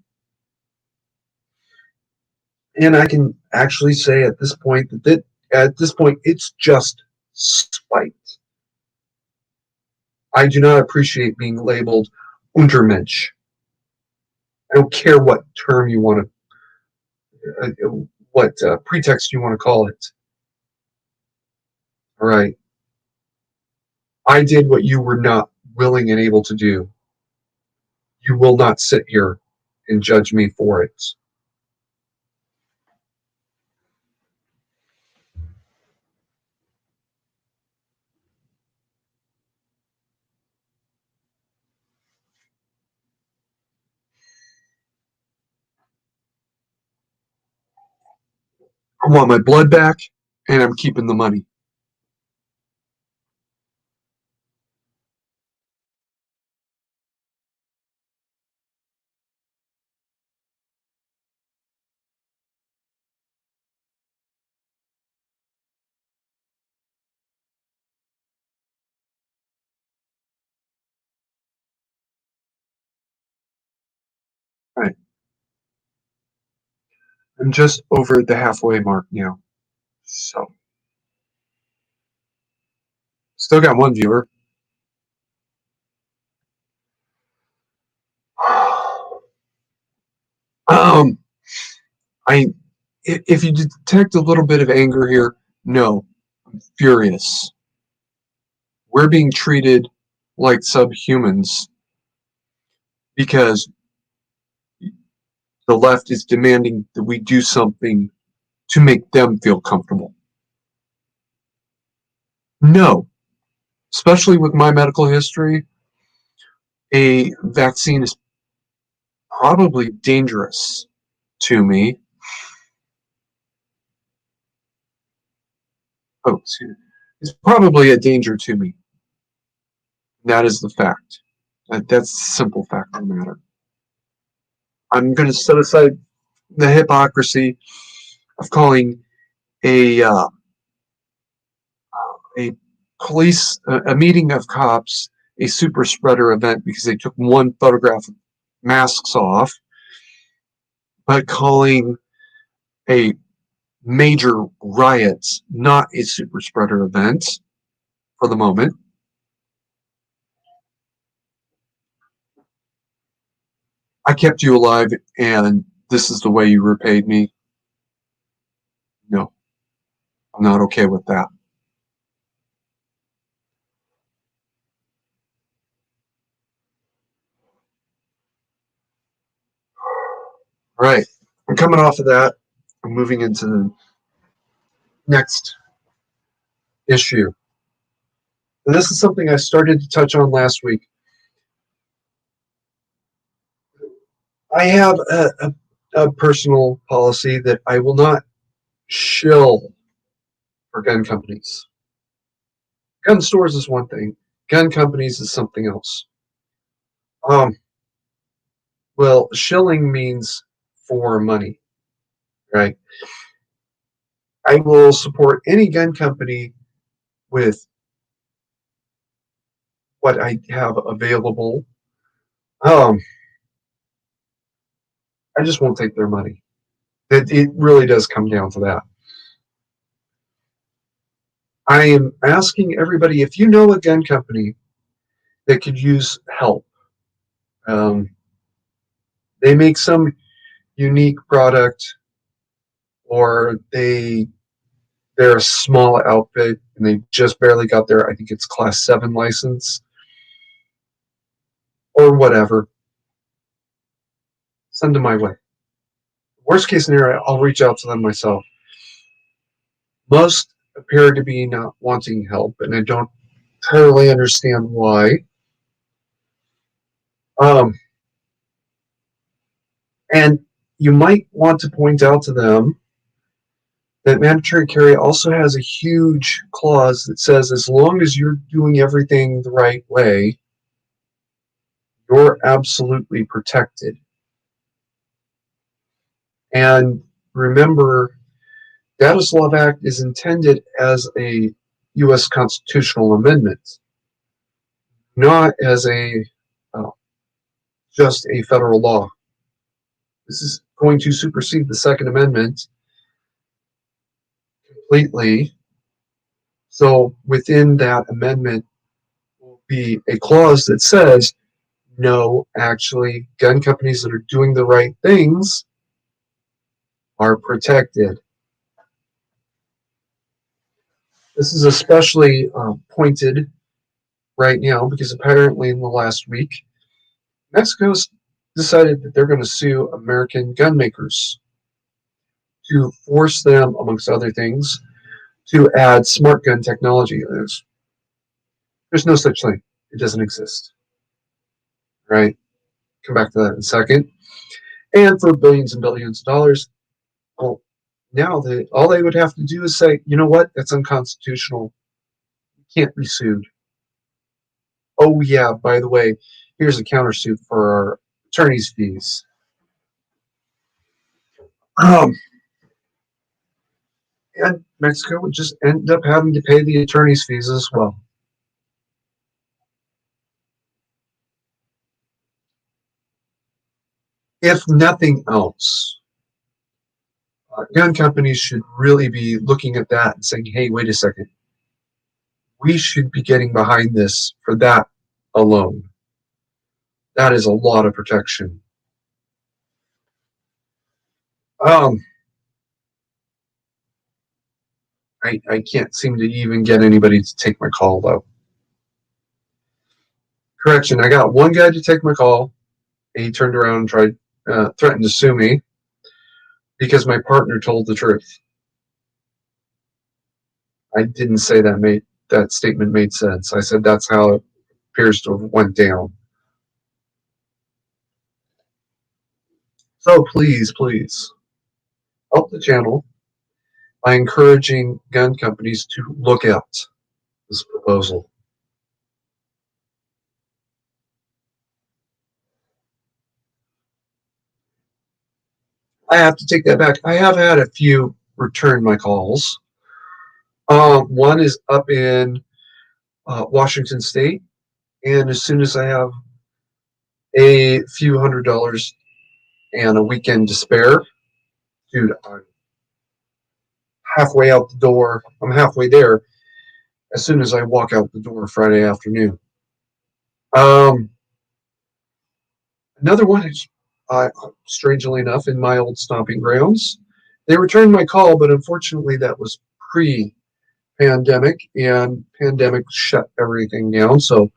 And I can actually say at this point it's just spite. I do not appreciate being labeled Untermensch. I don't care what term you want what pretext you want to call it. All right. I did what you were not willing and able to do. You will not sit here and judge me for it. I want my blood back, and I'm keeping the money. All right. I'm just over the halfway mark now. So, still got one viewer. Um, I if you detect a little bit of anger here, no, I'm furious. We're being treated like subhumans because the left is demanding that we do something to make them feel comfortable. No, especially with my medical history, a vaccine is probably dangerous to me. Oh, excuse me. It's probably a danger to me. That is the fact. That's the simple fact of the matter. I'm going to set aside the hypocrisy of calling a a a meeting of cops a super spreader event because they took one photograph of masks off, but calling a major riot not a super spreader event for the moment. I kept you alive, and this is the way you repaid me. No, I'm not okay with that. All right, I'm coming off of that. I'm moving into the next issue. And this is something I started to touch on last week. I have a personal policy that I will not shill for gun companies. Gun stores is one thing. Gun companies is something else. Well, shilling means for money, right? I will support any gun company with what I have available. Um, I just won't take their money. It really does come down to that. I am asking everybody, if you know a gun company that could use help, um, they make some unique product, or they're a small outfit and they just barely got their, I think it's class 7 license or whatever, send them my way. Worst case scenario, I'll reach out to them myself. Most appear to be not wanting help, and I don't entirely understand why. Um, and you might want to point out to them that mandatory carry also has a huge clause that says as long as you're doing everything the right way, you're absolutely protected. And remember, Datislav Act is intended as a U.S. constitutional amendment, not as a just a federal law. This is going to supersede the Second Amendment completely. So within that amendment will be a clause that says, no, actually, gun companies that are doing the right things are protected. This is especially pointed right now because apparently in the last week, Mexico's decided that they're going to sue American gun makers to force them, amongst other things, to add smart gun technology. There's no such thing. It doesn't exist. Right? Come back to that in a second. And for billions and billions of dollars, well, now all they would have to do is say, you know what, that's unconstitutional. You can't be sued. Oh yeah, by the way, here's a countersuit for our attorney's fees. Um, and Mexico would just end up having to pay the attorney's fees as well. If nothing else, gun companies should really be looking at that and saying, hey, wait a second. We should be getting behind this for that alone. That is a lot of protection. Um, I can't seem to even get anybody to take my call, though. Correction, I got one guy to take my call, and he turned around and threatened to sue me because my partner told the truth. I didn't say that statement made sense. I said that's how it appears to have went down. So please, please help the channel by encouraging gun companies to look at this proposal. I have to take that back. I have had a few return my calls. One is up in Washington State, and as soon as I have a few $100s and a weekend to spare, dude, I'm halfway out the door. I'm halfway there as soon as I walk out the door Friday afternoon. Um, Another one is, strangely enough, in my old stomping grounds. They returned my call, but unfortunately, that was pre-pandemic, and pandemic shut everything down. So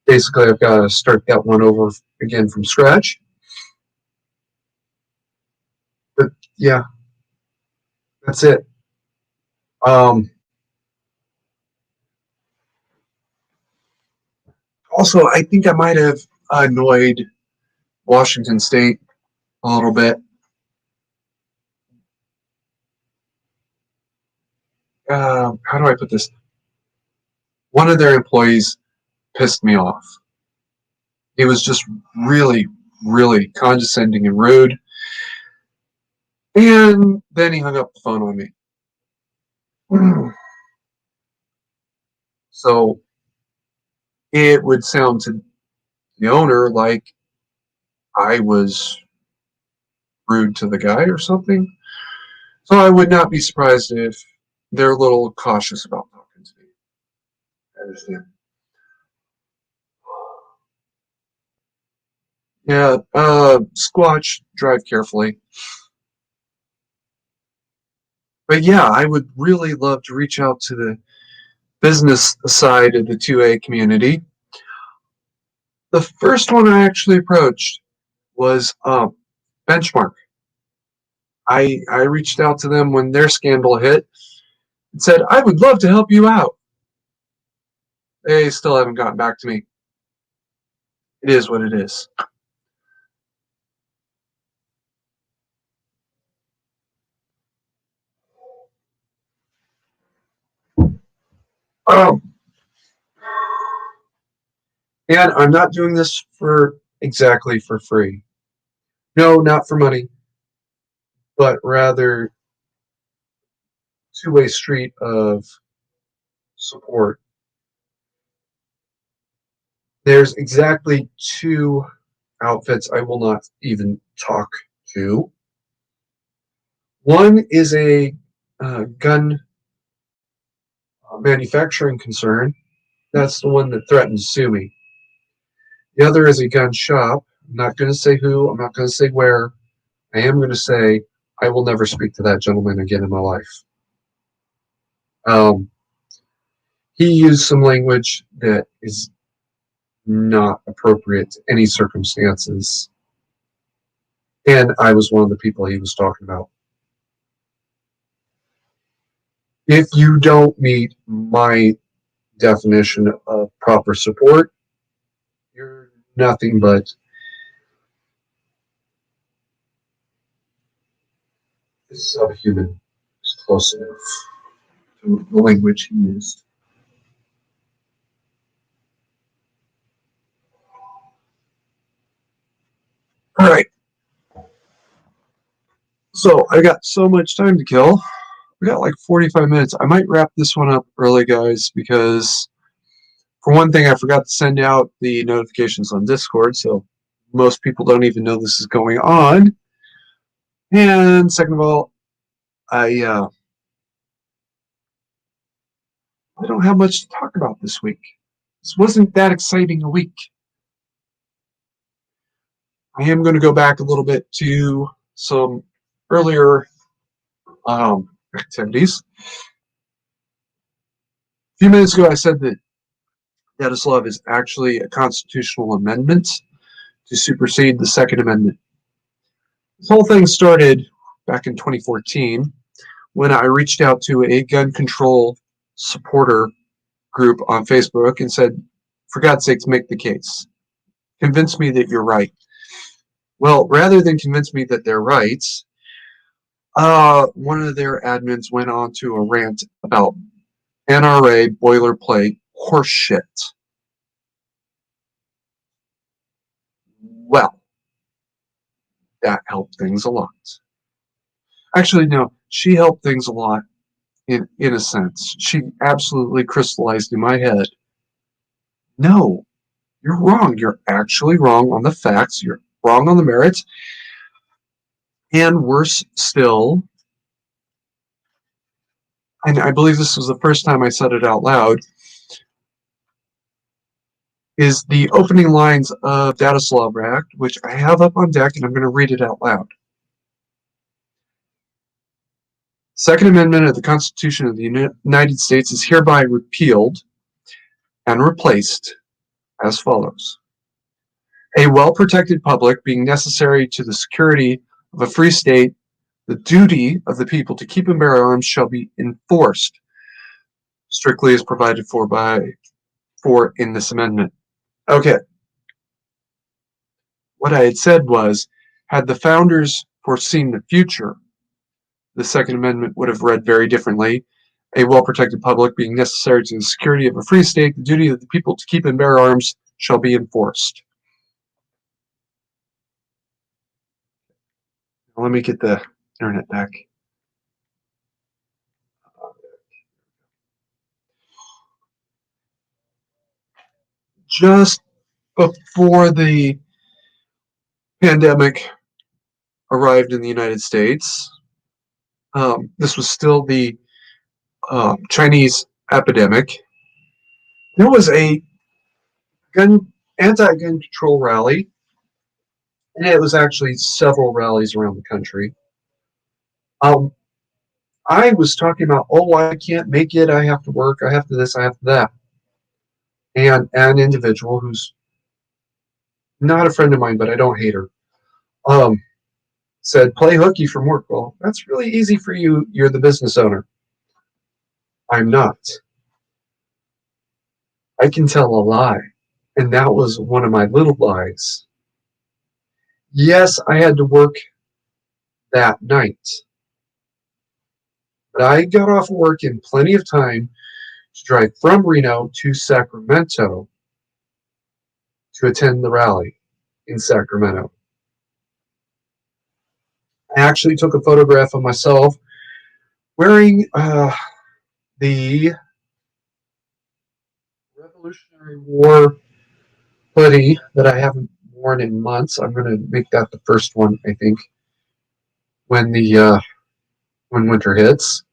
basically, I've got to start that one over again from scratch. But yeah, that's it. Um, Also, I think I might have annoyed Washington State a little bit. How do I put this? One of their employees pissed me off. He was just really, really condescending and rude. And then he hung up the phone on me. So it would sound to the owner like I was rude to the guy or something. So I would not be surprised if they're a little cautious about talking to me. I understand. Yeah, Squatch, drive carefully. But yeah, I would really love to reach out to the business side of the 2A community. The first one I actually approached was Benchmark. I reached out to them when their scandal hit and said, I would love to help you out. They still haven't gotten back to me. It is what it is. Um, and I'm not doing this for exactly for free. No, not for money, but rather two-way street of support. There's exactly two outfits I will not even talk to. One is a gun manufacturing concern. That's the one that threatened to sue me. The other is a gun shop. I'm not going to say who. I'm not going to say where. I am going to say I will never speak to that gentleman again in my life. Um, he used some language that is not appropriate to any circumstances. And I was one of the people he was talking about. If you don't meet my definition of proper support, you're nothing but subhuman. It's close enough to the language he used. All right. So I got so much time to kill. We got like 45 minutes. I might wrap this one up early, guys, because for one thing, I forgot to send out the notifications on Discord, so most people don't even know this is going on. And second of all, I don't have much to talk about this week. This wasn't that exciting a week. I am going to go back a little bit to some earlier activities. A few minutes ago, I said that status love is actually a constitutional amendment to supersede the Second Amendment. This whole thing started back in 2014 when I reached out to a gun control supporter group on Facebook and said, for God's sakes, make the case. Convince me that you're right. Well, rather than convince me that they're right, one of their admins went on to a rant about NRA boilerplate horseshit. Well, that helped things a lot. Actually, no, she helped things a lot in a sense. She absolutely crystallized in my head. No, you're wrong. You're actually wrong on the facts. You're wrong on the merits. And worse still, and I believe this was the first time I said it out loud, is the opening lines of Dataslav Act, which I have up on deck, and I'm going to read it out loud. Second Amendment of the Constitution of the United States is hereby repealed and replaced as follows. A well-protected public being necessary to the security of a free state, the duty of the people to keep and bear arms shall be enforced, strictly as provided for in this amendment. Okay. What I had said was, had the founders foreseen the future, the Second Amendment would have read very differently. A well-protected public being necessary to the security of a free state, the duty of the people to keep and bear arms shall be enforced. Let me get the internet back. Just before the pandemic arrived in the United States, this was still the Chinese epidemic. There was a anti-gun control rally, and it was actually several rallies around the country. I was talking about, oh, I can't make it. I have to work. I have to this. I have to that. And an individual who's not a friend of mine, but I don't hate her, said, play hooky from work. Well, that's really easy for you. You're the business owner. I'm not. I can tell a lie. And that was one of my little lies. Yes, I had to work that night. But I got off work in plenty of time to drive from Reno to Sacramento to attend the rally in Sacramento. I actually took a photograph of myself wearing the Revolutionary War hoodie that I haven't worn in months. I'm going to make that the first one, I think, when winter hits.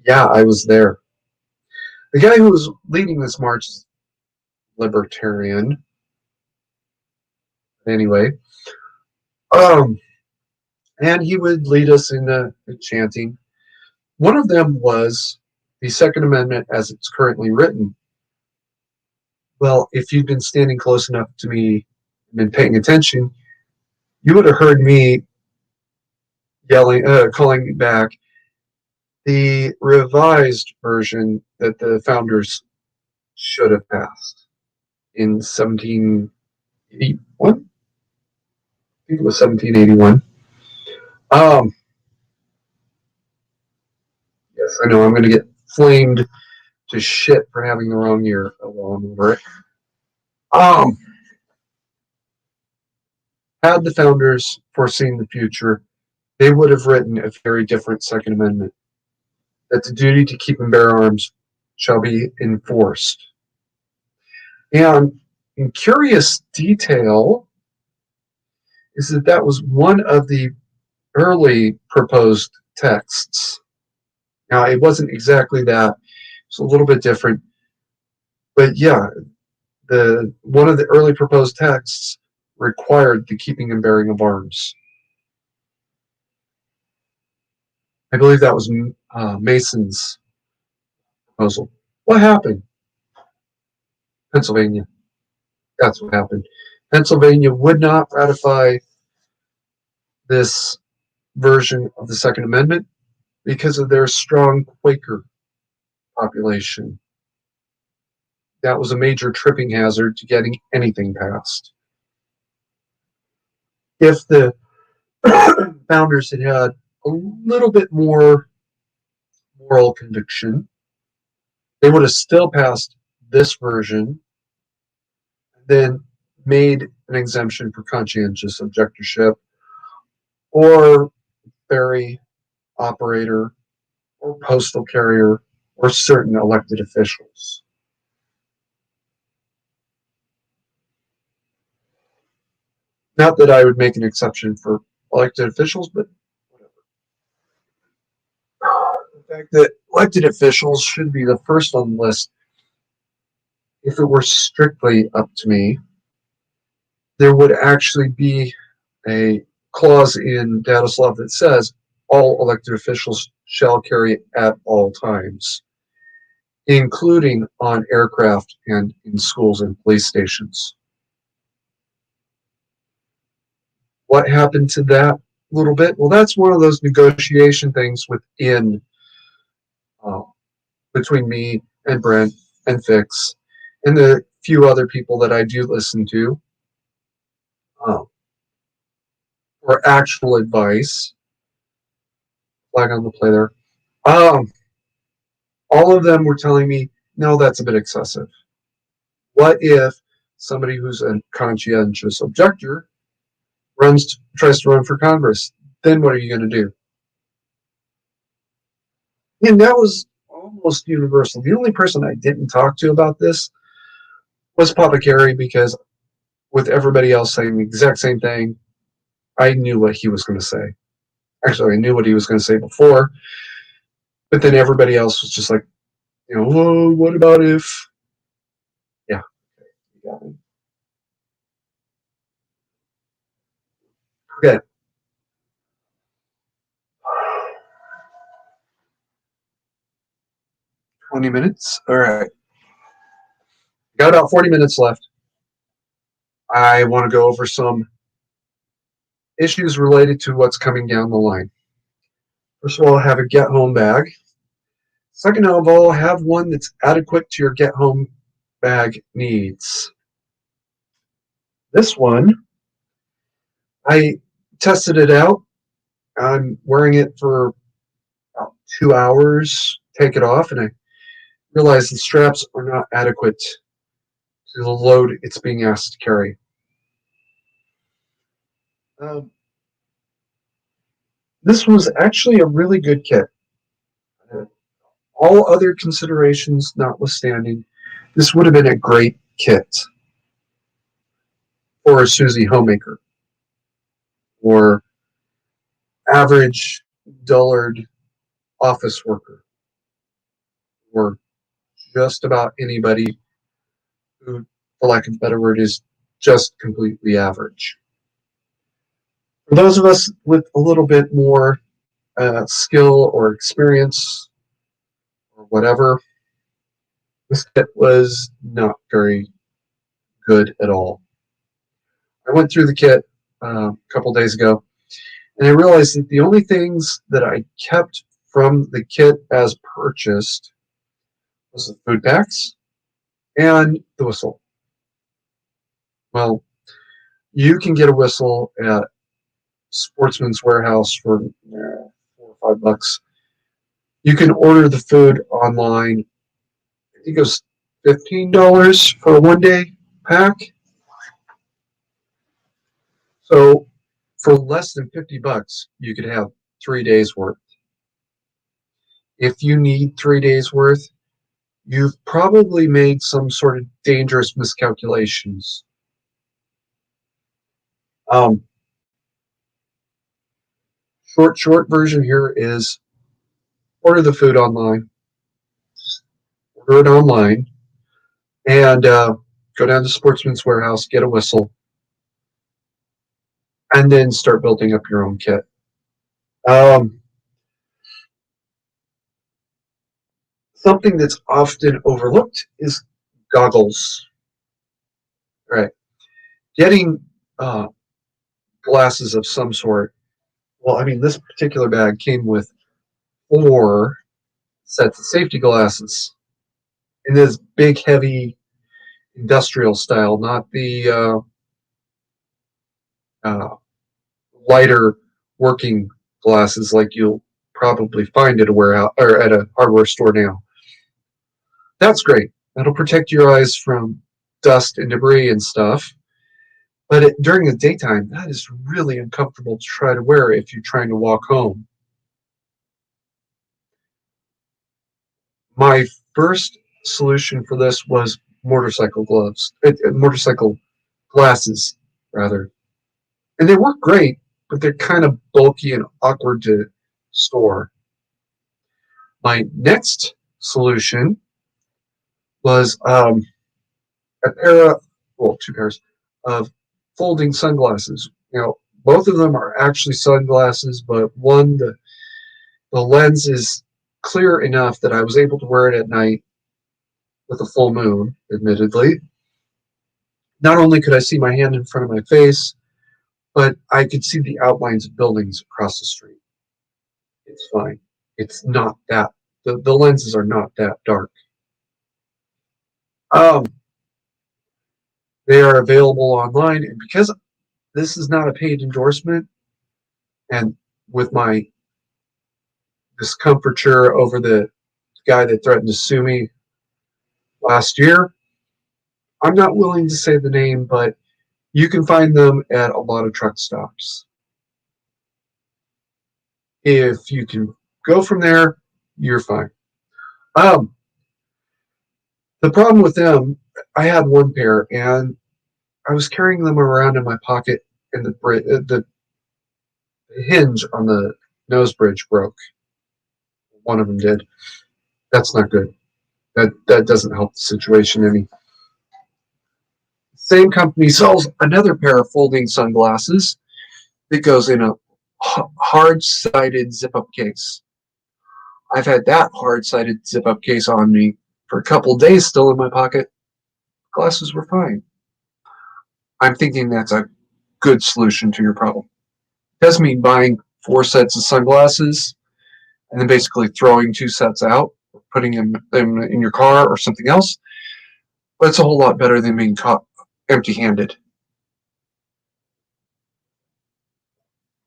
Yeah, I was there. The guy who was leading this march is libertarian. Anyway, and he would lead us in the chanting. One of them was the Second Amendment as it's currently written. Well, if you'd been standing close enough to me and been paying attention, you would have heard me yelling, calling back the revised version that the founders should have passed in 1781. I think it was 1781. Yes, I know I'm going to get flamed to shit for having the wrong year. Oh, well, I'm over it. Had the founders foreseen the future, they would have written a very different Second Amendment, that the duty to keep and bear arms shall be enforced. And in curious detail is that was one of the early proposed texts. Now, it wasn't exactly that. It's a little bit different. But yeah, one of the early proposed texts required the keeping and bearing of arms. I believe that was Mason's proposal. What happened? Pennsylvania. That's what happened. Pennsylvania would not ratify this version of the Second Amendment because of their strong Quaker population. that was a major tripping hazard to getting anything passed. If the founders had had a little bit more moral conviction, they would have still passed this version, then made an exemption for conscientious objectorship or ferry operator or postal carrier or certain elected officials. Not that I would make an exception for elected officials, but the fact that elected officials should be the first on the list, if it were strictly up to me, there would actually be a clause in Datislav that says all elected officials shall carry it at all times, including on aircraft and in schools and police stations. What happened to that little bit? Well, that's one of those negotiation things within uh, between me and Brent and Fix and the few other people that I do listen to for actual advice. Flag on the play there. Um, all of them were telling me, no, that's a bit excessive. What if somebody who's a conscientious objector tries to run for Congress? Then what are you going to do? And that was almost universal. The only person I didn't talk to about this was Papa Kerry, because with everybody else saying the exact same thing, I knew what he was going to say. Actually, I knew what he was going to say before, but then everybody else was just like, whoa, what about if? Yeah, you got me. Okay. 20 minutes. All right. Got about 40 minutes left. I want to go over some issues related to what's coming down the line. First of all, have a get home bag. Second of all, have one that's adequate to your get home bag needs. This one, I tested it out. I'm wearing it for about 2 hours, take it off, and I realized the straps are not adequate to the load it's being asked to carry. This was actually a really good kit. All other considerations notwithstanding, this would have been a great kit for a Susie homemaker or average dullard office worker or just about anybody who, for lack of a better word, is just completely average. For those of us with a little bit more skill or experience or whatever, this kit was not very good at all. I went through the kit a couple days ago, and I realized that the only things that I kept from the kit as purchased was the food packs and the whistle. Well, you can get a whistle at Sportsman's Warehouse for $4 or $5. You can order the food online. I think it was $15 for a 1-day pack. So for less than $50, you could have 3 days worth. If you need 3 days worth, you've probably made some sort of dangerous miscalculations. Short version here is order the food online. Just order it online and go down to Sportsman's Warehouse, get a whistle, and then start building up your own kit. Something that's often overlooked is goggles. Right. Getting glasses of some sort. Well, I mean, this particular bag came with 4 sets of safety glasses in this big, heavy industrial style, not the uh, lighter working glasses like you'll probably find at a warehouse or at a hardware store now. That's great. That'll protect your eyes from dust and debris and stuff. But during the daytime, that is really uncomfortable to try to wear if you're trying to walk home. My first solution for this was motorcycle glasses, rather. And they work great, but they're kind of bulky and awkward to store. My next solution was a pair of, well, two pairs of folding sunglasses. Both of them are actually sunglasses, but one, the lens is clear enough that I was able to wear it at night with a full moon, admittedly. Not only could I see my hand in front of my face, but I could see the outlines of buildings across the street. It's fine. It's not that, the lenses are not that dark. Um, they are available online, and because this is not a paid endorsement, and with my discomfiture over the guy that threatened to sue me last year, I'm not willing to say the name, but you can find them at a lot of truck stops. If you can go from there, you're fine. Um, the problem with them, I had one pair, and I was carrying them around in my pocket, and the hinge on the nose bridge broke. One of them did. That's not good. That doesn't help the situation any. Same company sells another pair of folding sunglasses that goes in a hard-sided zip-up case. I've had that hard-sided zip-up case on me for a couple of days still in my pocket. Glasses were fine. I'm thinking that's a good solution to your problem. It doesn't mean buying 4 sets of sunglasses and then basically throwing 2 sets out, putting them in your car or something else, but it's a whole lot better than being caught empty-handed.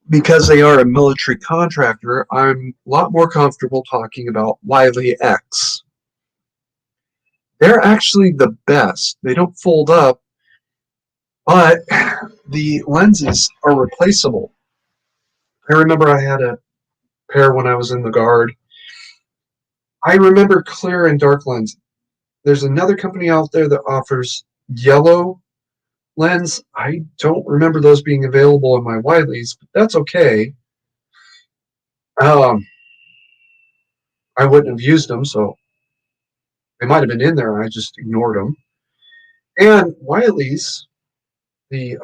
Because they are a military contractor, I'm a lot more comfortable talking about Wiley X. They're actually the best. They don't fold up, but the lenses are replaceable. I remember I had a pair when I was in the Guard. I remember clear and dark lens. There's another company out there that offers yellow lens. I don't remember those being available in my Wileys, but that's okay. I wouldn't have used them, so they might have been in there and I just ignored them. And Wileys, the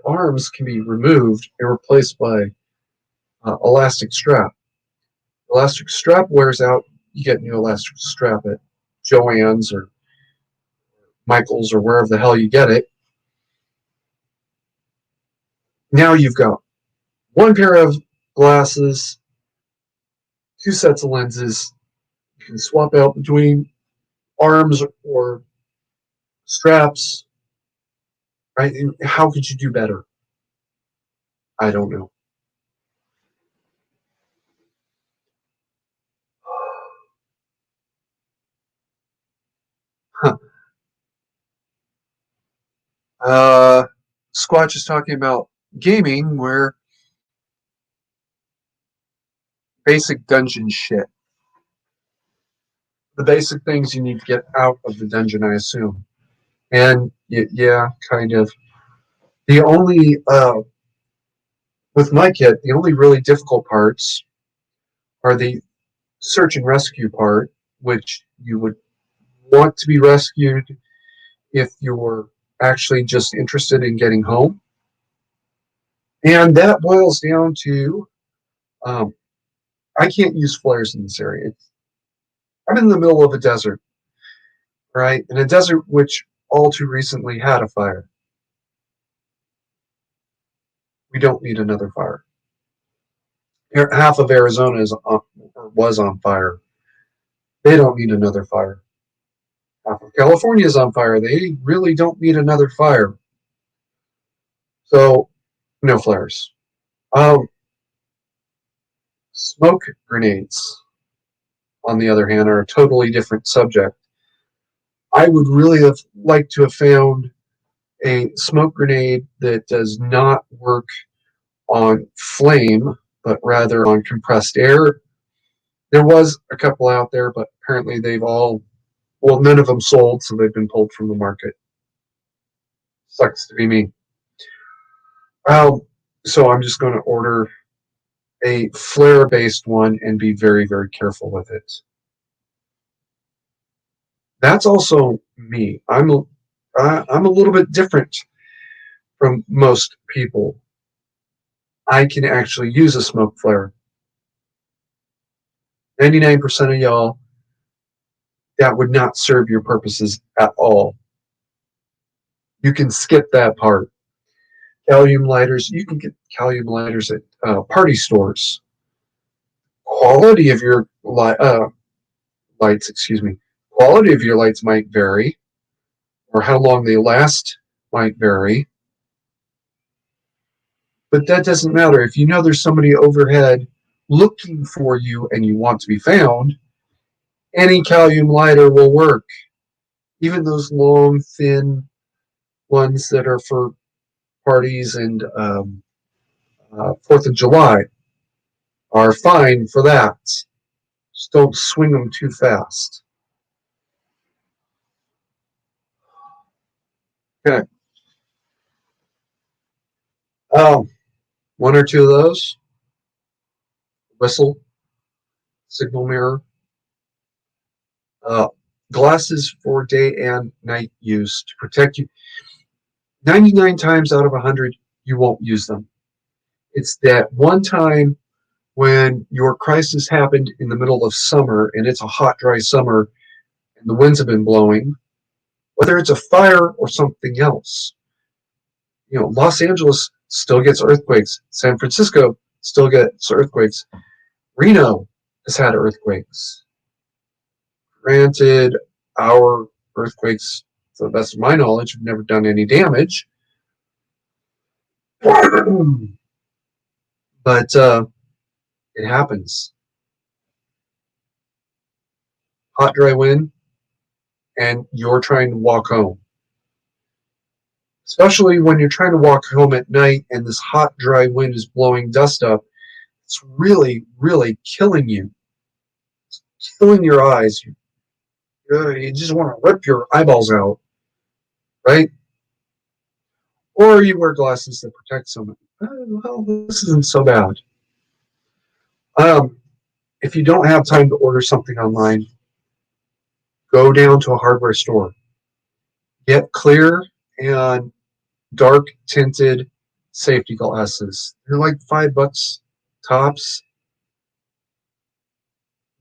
arms can be removed and replaced by elastic strap. Elastic strap wears out, you get new elastic strap at Joann's or Michael's or wherever the hell you get it. Now you've got one pair of glasses, 2 sets of lenses. You can swap out between arms or straps. Right? And how could you do better? I don't know. Huh. Squatch is talking about gaming, where basic dungeon shit. The basic things you need to get out of the dungeon, I assume. And yeah, kind of. The only, with my kit, the only really difficult parts are the search and rescue part, which you would want to be rescued if you were actually just interested in getting home. And that boils down to I can't use flares in this area. I'm in the middle of a desert, right? In a desert which all too recently had a fire. We don't need another fire. Half of Arizona was on fire. They don't need another fire. Half of California is on fire. They really don't need another fire. So, no flares. Um, Smoke grenades, on the other hand, are a totally different subject. I would really have liked to have found a smoke grenade that does not work on flame, but rather on compressed air. There was a couple out there, but apparently none of them sold, so they've been pulled from the market. Sucks to be me. So I'm just going to order a flare-based one and be very, very careful with it. That's also me. I'm a little bit different from most people. I can actually use a smoke flare. 99% of y'all, that would not serve your purposes at all. You can skip that part. Calcium lighters, you can get calcium lighters at party stores. Quality of your lights, quality of your lights might vary, or how long they last might vary. But that doesn't matter. If you know there's somebody overhead looking for you and you want to be found, any calcium lighter will work. Even those long, thin ones that are for parties and 4th of July are fine for that. Just don't swing them too fast. Okay. One or two of those. Whistle, signal mirror. Glasses for day and night use to protect you. 99 times out of 100, you won't use them. It's that one time when your crisis happened in the middle of summer and it's a hot, dry summer and the winds have been blowing, whether it's a fire or something else. Los Angeles still gets earthquakes. San Francisco still gets earthquakes. Reno has had earthquakes. Granted, our earthquakes, to the best of my knowledge, have never done any damage. But it happens. Hot, dry wind, and you're trying to walk home. Especially when you're trying to walk home at night and this hot, dry wind is blowing dust up. It's really, really killing you. It's killing your eyes. You just want to rip your eyeballs out, right? Or you wear glasses that protect somebody. Well, this isn't so bad. If you don't have time to order something online, go down to a hardware store. Get clear and dark tinted safety glasses. They're like $5 tops.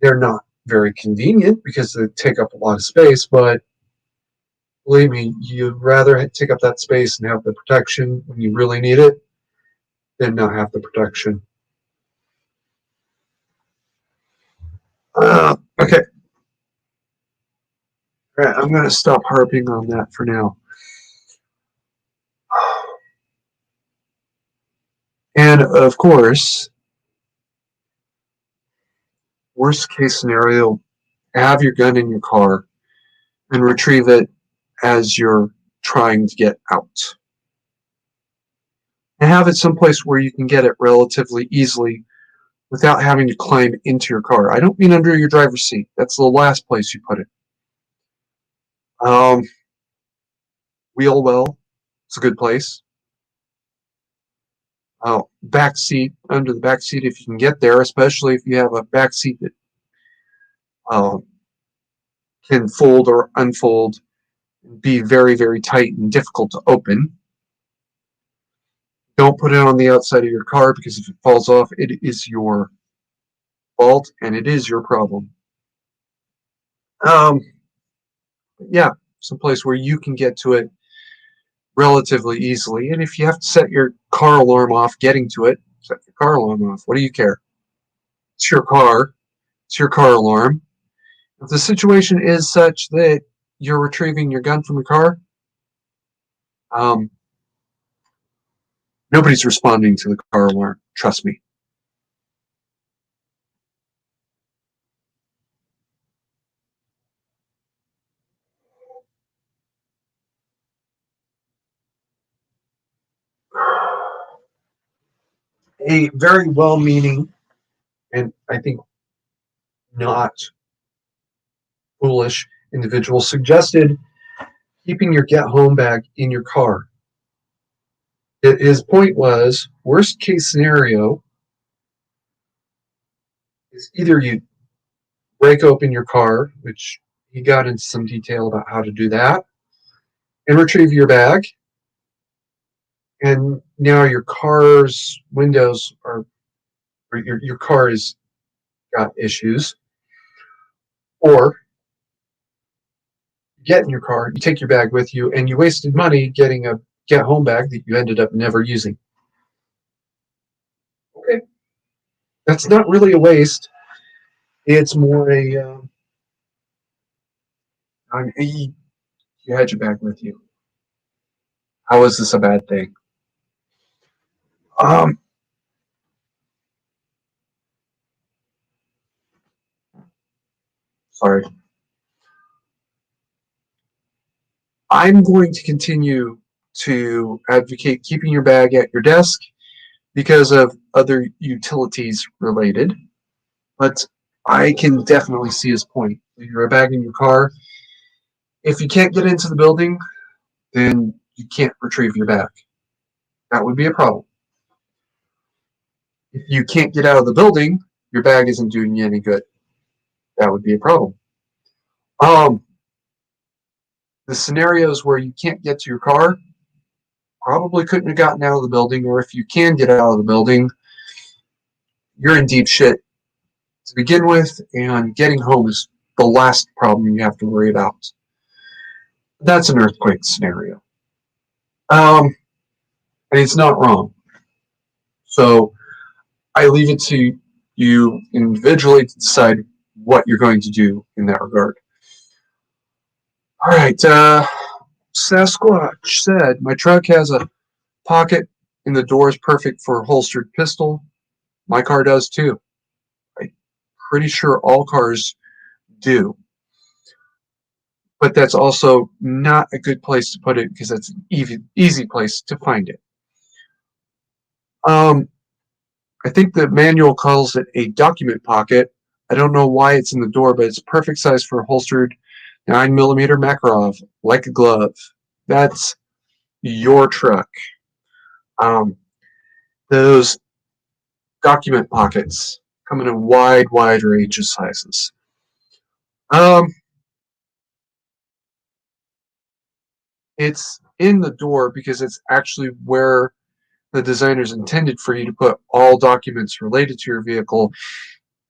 They're not very convenient because they take up a lot of space, but believe me, you'd rather take up that space and have the protection when you really need it than not have the protection. Okay. All right, I'm going to stop harping on that for now. And of course, worst case scenario, have your gun in your car and retrieve it as you're trying to get out. And have it someplace where you can get it relatively easily without having to climb into your car. I don't mean under your driver's seat. That's the last place you put it. Wheel well, it's a good place. Back seat, under the back seat if you can get there, especially if you have a back seat that can fold or unfold and be very, very tight and difficult to open. Don't put it on the outside of your car because if it falls off, it is your fault and it is your problem. Yeah, someplace where you can get to it relatively easily. And if you have to set your car alarm off getting to it, set your car alarm off. What do you care? It's your car. It's your car alarm. If the situation is such that you're retrieving your gun from your car, nobody's responding to the car alarm. Trust me. A very well-meaning and I think not foolish individual suggested keeping your get home bag in your car. His point was, worst case scenario is either you break open your car, which he got into some detail about how to do that, and retrieve your bag, and now your car's windows are, or your car has got issues, or you get in your car, you take your bag with you, and you wasted money getting a get home bag that you ended up never using. Okay, that's not really a waste. It's more a you had your bag with you. How is this a bad thing? Um, Sorry. I'm going to continue to advocate keeping your bag at your desk because of other utilities related. But I can definitely see his point. You're a bag in your car. If you can't get into the building, then you can't retrieve your bag. That would be a problem. If you can't get out of the building, your bag isn't doing you any good. That would be a problem. Um, the scenarios where you can't get to your car probably couldn't have gotten out of the building, or if you can get out of the building, you're in deep shit to begin with, and getting home is the last problem you have to worry about. That's an earthquake scenario. And it's not wrong. So I leave it to you individually to decide what you're going to do in that regard. All right. Sasquatch said, my truck has a pocket in the door is perfect for a holstered pistol. My car does too. I'm pretty sure all cars do. But that's also not a good place to put it because that's an easy place to find it. I think the manual calls it a document pocket. I don't know why it's in the door, but it's perfect size for a holstered 9mm Makarov, like a glove. That's your truck. Those document pockets come in a wide range of sizes. It's in the door because it's actually where the designers intended for you to put all documents related to your vehicle,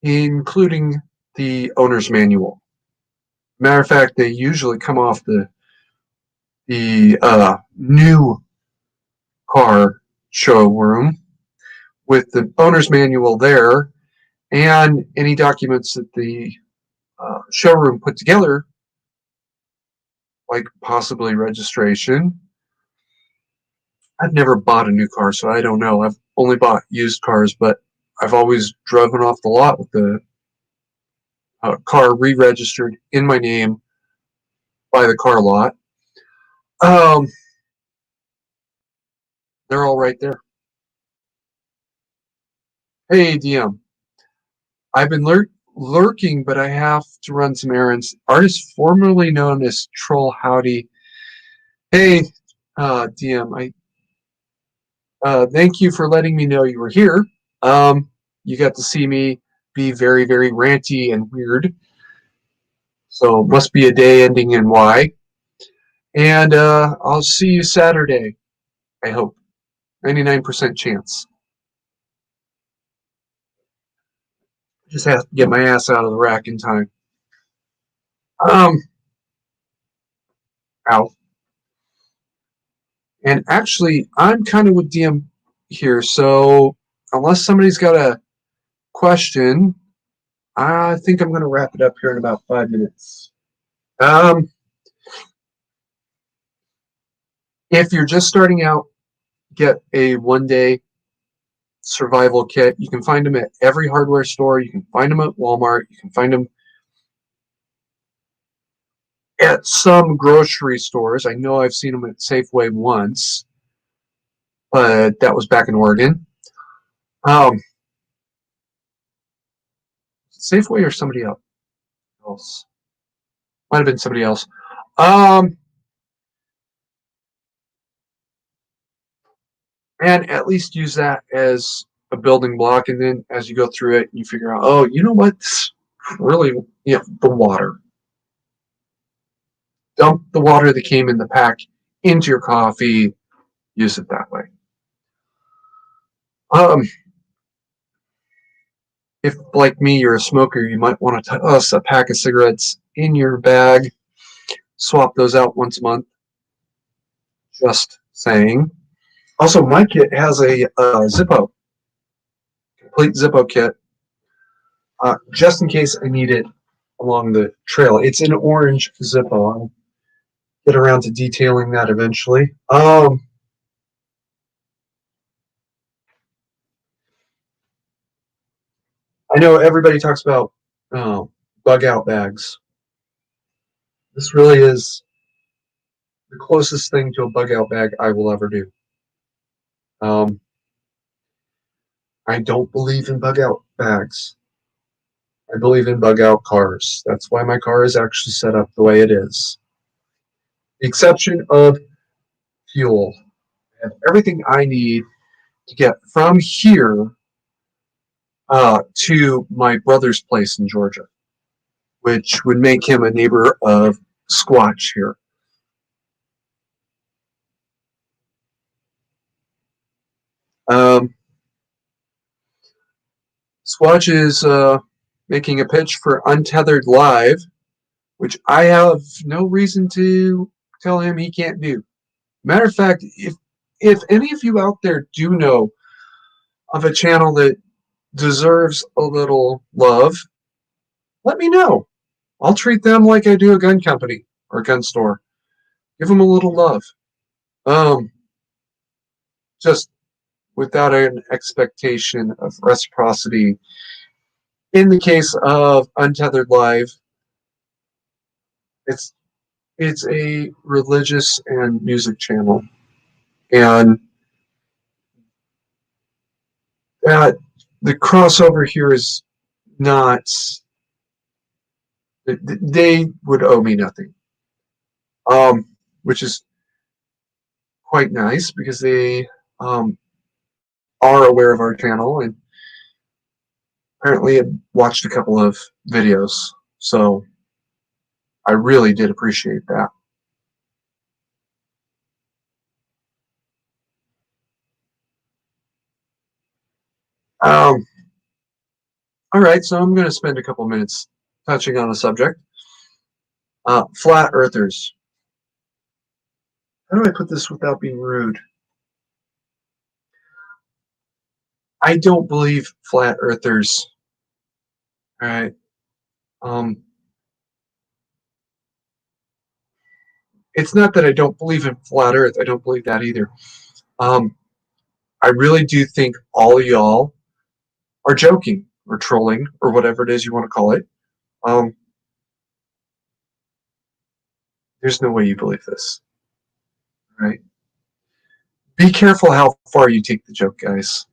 including the owner's manual. Matter of fact, they usually come off the new car showroom with the owner's manual there, and any documents that the showroom put together, like possibly registration. I've never bought a new car, so I don't know. I've only bought used cars, but I've always driven off the lot with the car re-registered in my name by the car lot. Um, they're all right there. Hey, DM. I've been lurking, but I have to run some errands. Artist formerly known as Troll Howdy. Hey, DM. Thank you for letting me know you were here. You got to see me be very ranty and weird. So must be a day ending in Y. And I'll see you Saturday, I hope. 99% chance. Just have to get my ass out of the rack in time. Ow. And actually, I'm kind of with DM here, so unless somebody's got a question, I think I'm going to wrap it up here in about 5 minutes. If you're just starting out, get a 1-day survival kit. You can find them at every hardware store. You can find them at Walmart. You can find them at some grocery stores. I know I've seen them at Safeway once, but that was back in Oregon. Safeway or somebody else? Might have been somebody else. And at least use that as a building block. And then as you go through it, you figure out, oh, you know what's really, the water. Dump the water that came in the pack into your coffee. Use it that way. If, like me, you're a smoker, you might want to toss a pack of cigarettes in your bag. Swap those out once a month. Just saying. Also, my kit has a Zippo, complete Zippo kit, just in case I need it along the trail. It's an orange Zippo. I'll get around to detailing that eventually. I know everybody talks about bug out bags. This really is the closest thing to a bug out bag I will ever do. I don't believe in bug out bags. I believe in bug out cars. That's why my car is actually set up the way it is. The exception of fuel. I have everything I need to get from here to my brother's place in Georgia, which would make him a neighbor of Squatch here. Squatch is making a pitch for Untethered Live, which I have no reason to tell him he can't do. Matter of fact, if any of you out there do know of a channel that deserves a little love, let me know. I'll treat them like I do a gun company or a gun store. Give them a little love. Just without an expectation of reciprocity. In the case of Untethered Live, it's a religious and music channel, and the crossover here is not. They would owe me nothing, which is quite nice because they are aware of our channel and apparently had watched a couple of videos. So I really did appreciate that. All right, so I'm going to spend a couple minutes touching on the subject. Flat earthers. How do I put this without being rude? I don't believe flat earthers. All right. It's not that I don't believe in flat earth. I don't believe that either. I really do think all of y'all are joking or trolling or whatever it is you want to call it. There's no way you believe this. Right? Be careful how far you take the joke, guys.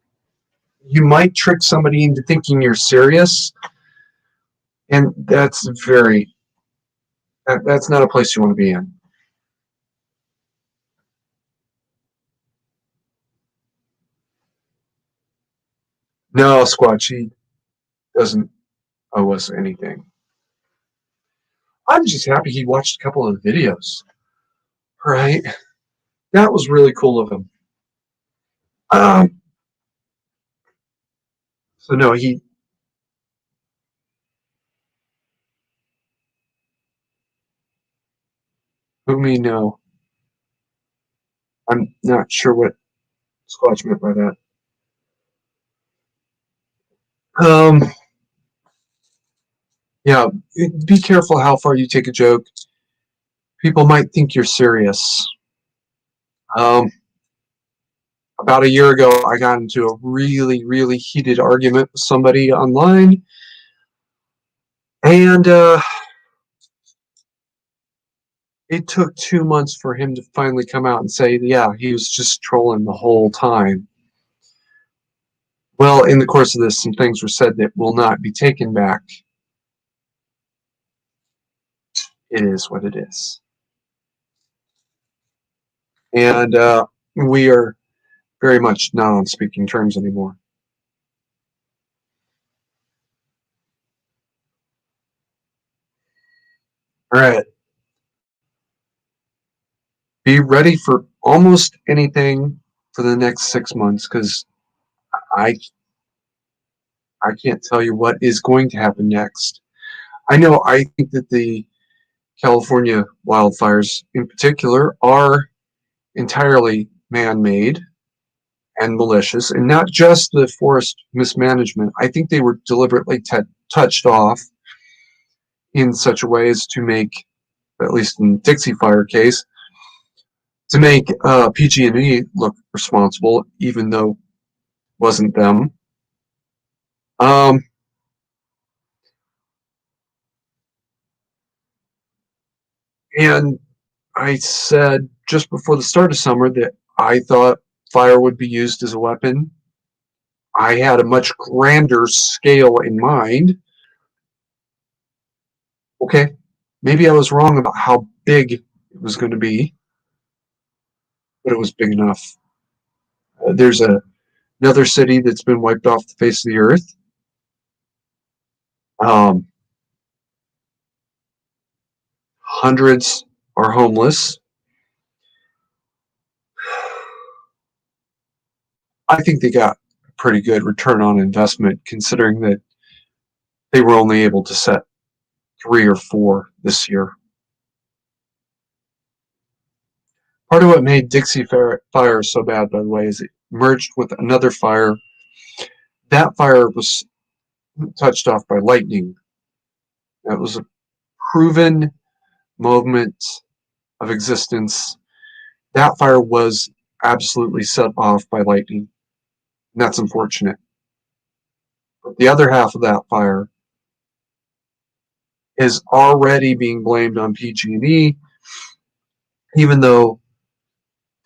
You might trick somebody into thinking you're serious, and that's not a place you want to be in. No, Squatchy doesn't owe us anything. I'm just happy he watched a couple of videos. Right? That was really cool of him. So no, who me no. I'm not sure what Squatch meant by that. Yeah, be careful how far you take a joke. People might think you're serious. Um, about a year ago, I got into a really, really heated argument with somebody online, and it took 2 months for him to finally come out and say, yeah, he was just trolling the whole time. Well, in the course of this, some things were said that will not be taken back. It is what it is. And we are very much not on speaking terms anymore. All right. Be ready for almost anything for the next 6 months, because I I can't tell you what is going to happen next. I think that the California wildfires in particular are entirely man-made and malicious, and not just the forest mismanagement. I think they were deliberately touched off in such a way as to make, at least in the Dixie Fire case, to make PG&E look responsible, even though it wasn't them. Um, and I said just before the start of summer that I thought fire would be used as a weapon. I had a much grander scale in mind. Okay, maybe I was wrong about how big it was going to be, but it was big enough. There's another city that's been wiped off the face of the earth. Um, Hundreds are homeless. I think they got a pretty good return on investment, considering that they were only able to set 3 or 4 this year. Part of what made Dixie Fire so bad, by the way, is it merged with another fire. That fire was touched off by lightning. That was a proven moment of existence. That fire was absolutely set off by lightning. And that's unfortunate. But the other half of that fire is already being blamed on PG&E, even though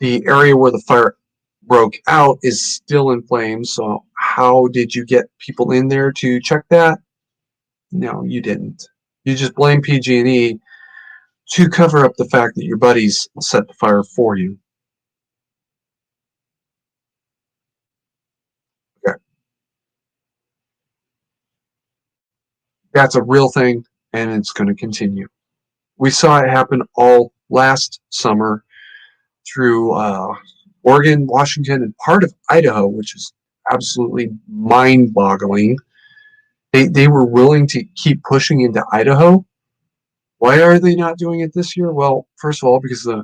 the area where the fire broke out is still in flames. So how did you get people in there to check that? No, you didn't. You just blame PG&E to cover up the fact that your buddies set the fire for you. Okay. That's a real thing, and it's going to continue. We saw it happen all last summer through Oregon, Washington, and part of Idaho, which is absolutely mind-boggling. They were willing to keep pushing into Idaho. Why are they not doing it this year? Well, first of all, because the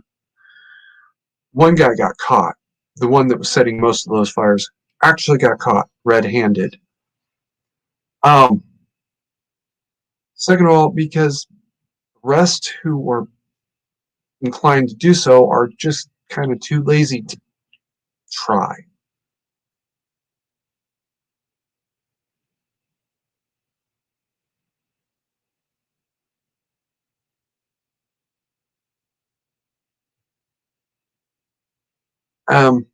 one guy got caught. The one that was setting most of those fires actually got caught red-handed. Um, Second of all, because the rest who were inclined to do so are just kind of too lazy to try. Um,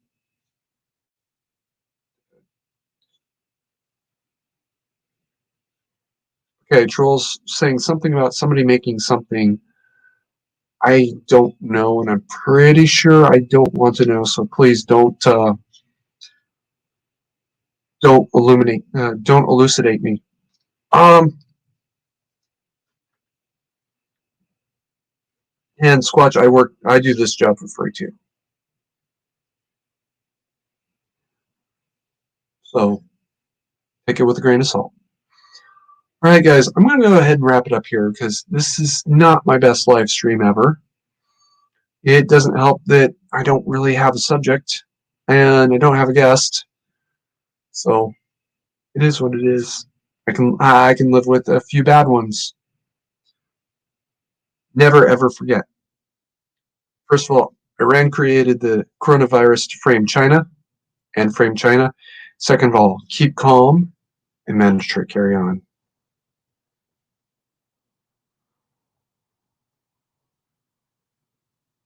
okay, Trolls saying something about somebody making something. I don't know, and I'm pretty sure I don't want to know. So please don't elucidate me. Um, and Squatch, I do this job for free too. So take it with a grain of salt. All right, guys, I'm going to go ahead and wrap it up here because this is not my best live stream ever. It doesn't help that I don't really have a subject and I don't have a guest. So it is what it is. I can live with a few bad ones. Never ever forget. First of all, Iran created the coronavirus to frame China and frame China. Second of all, keep calm and manage to carry on.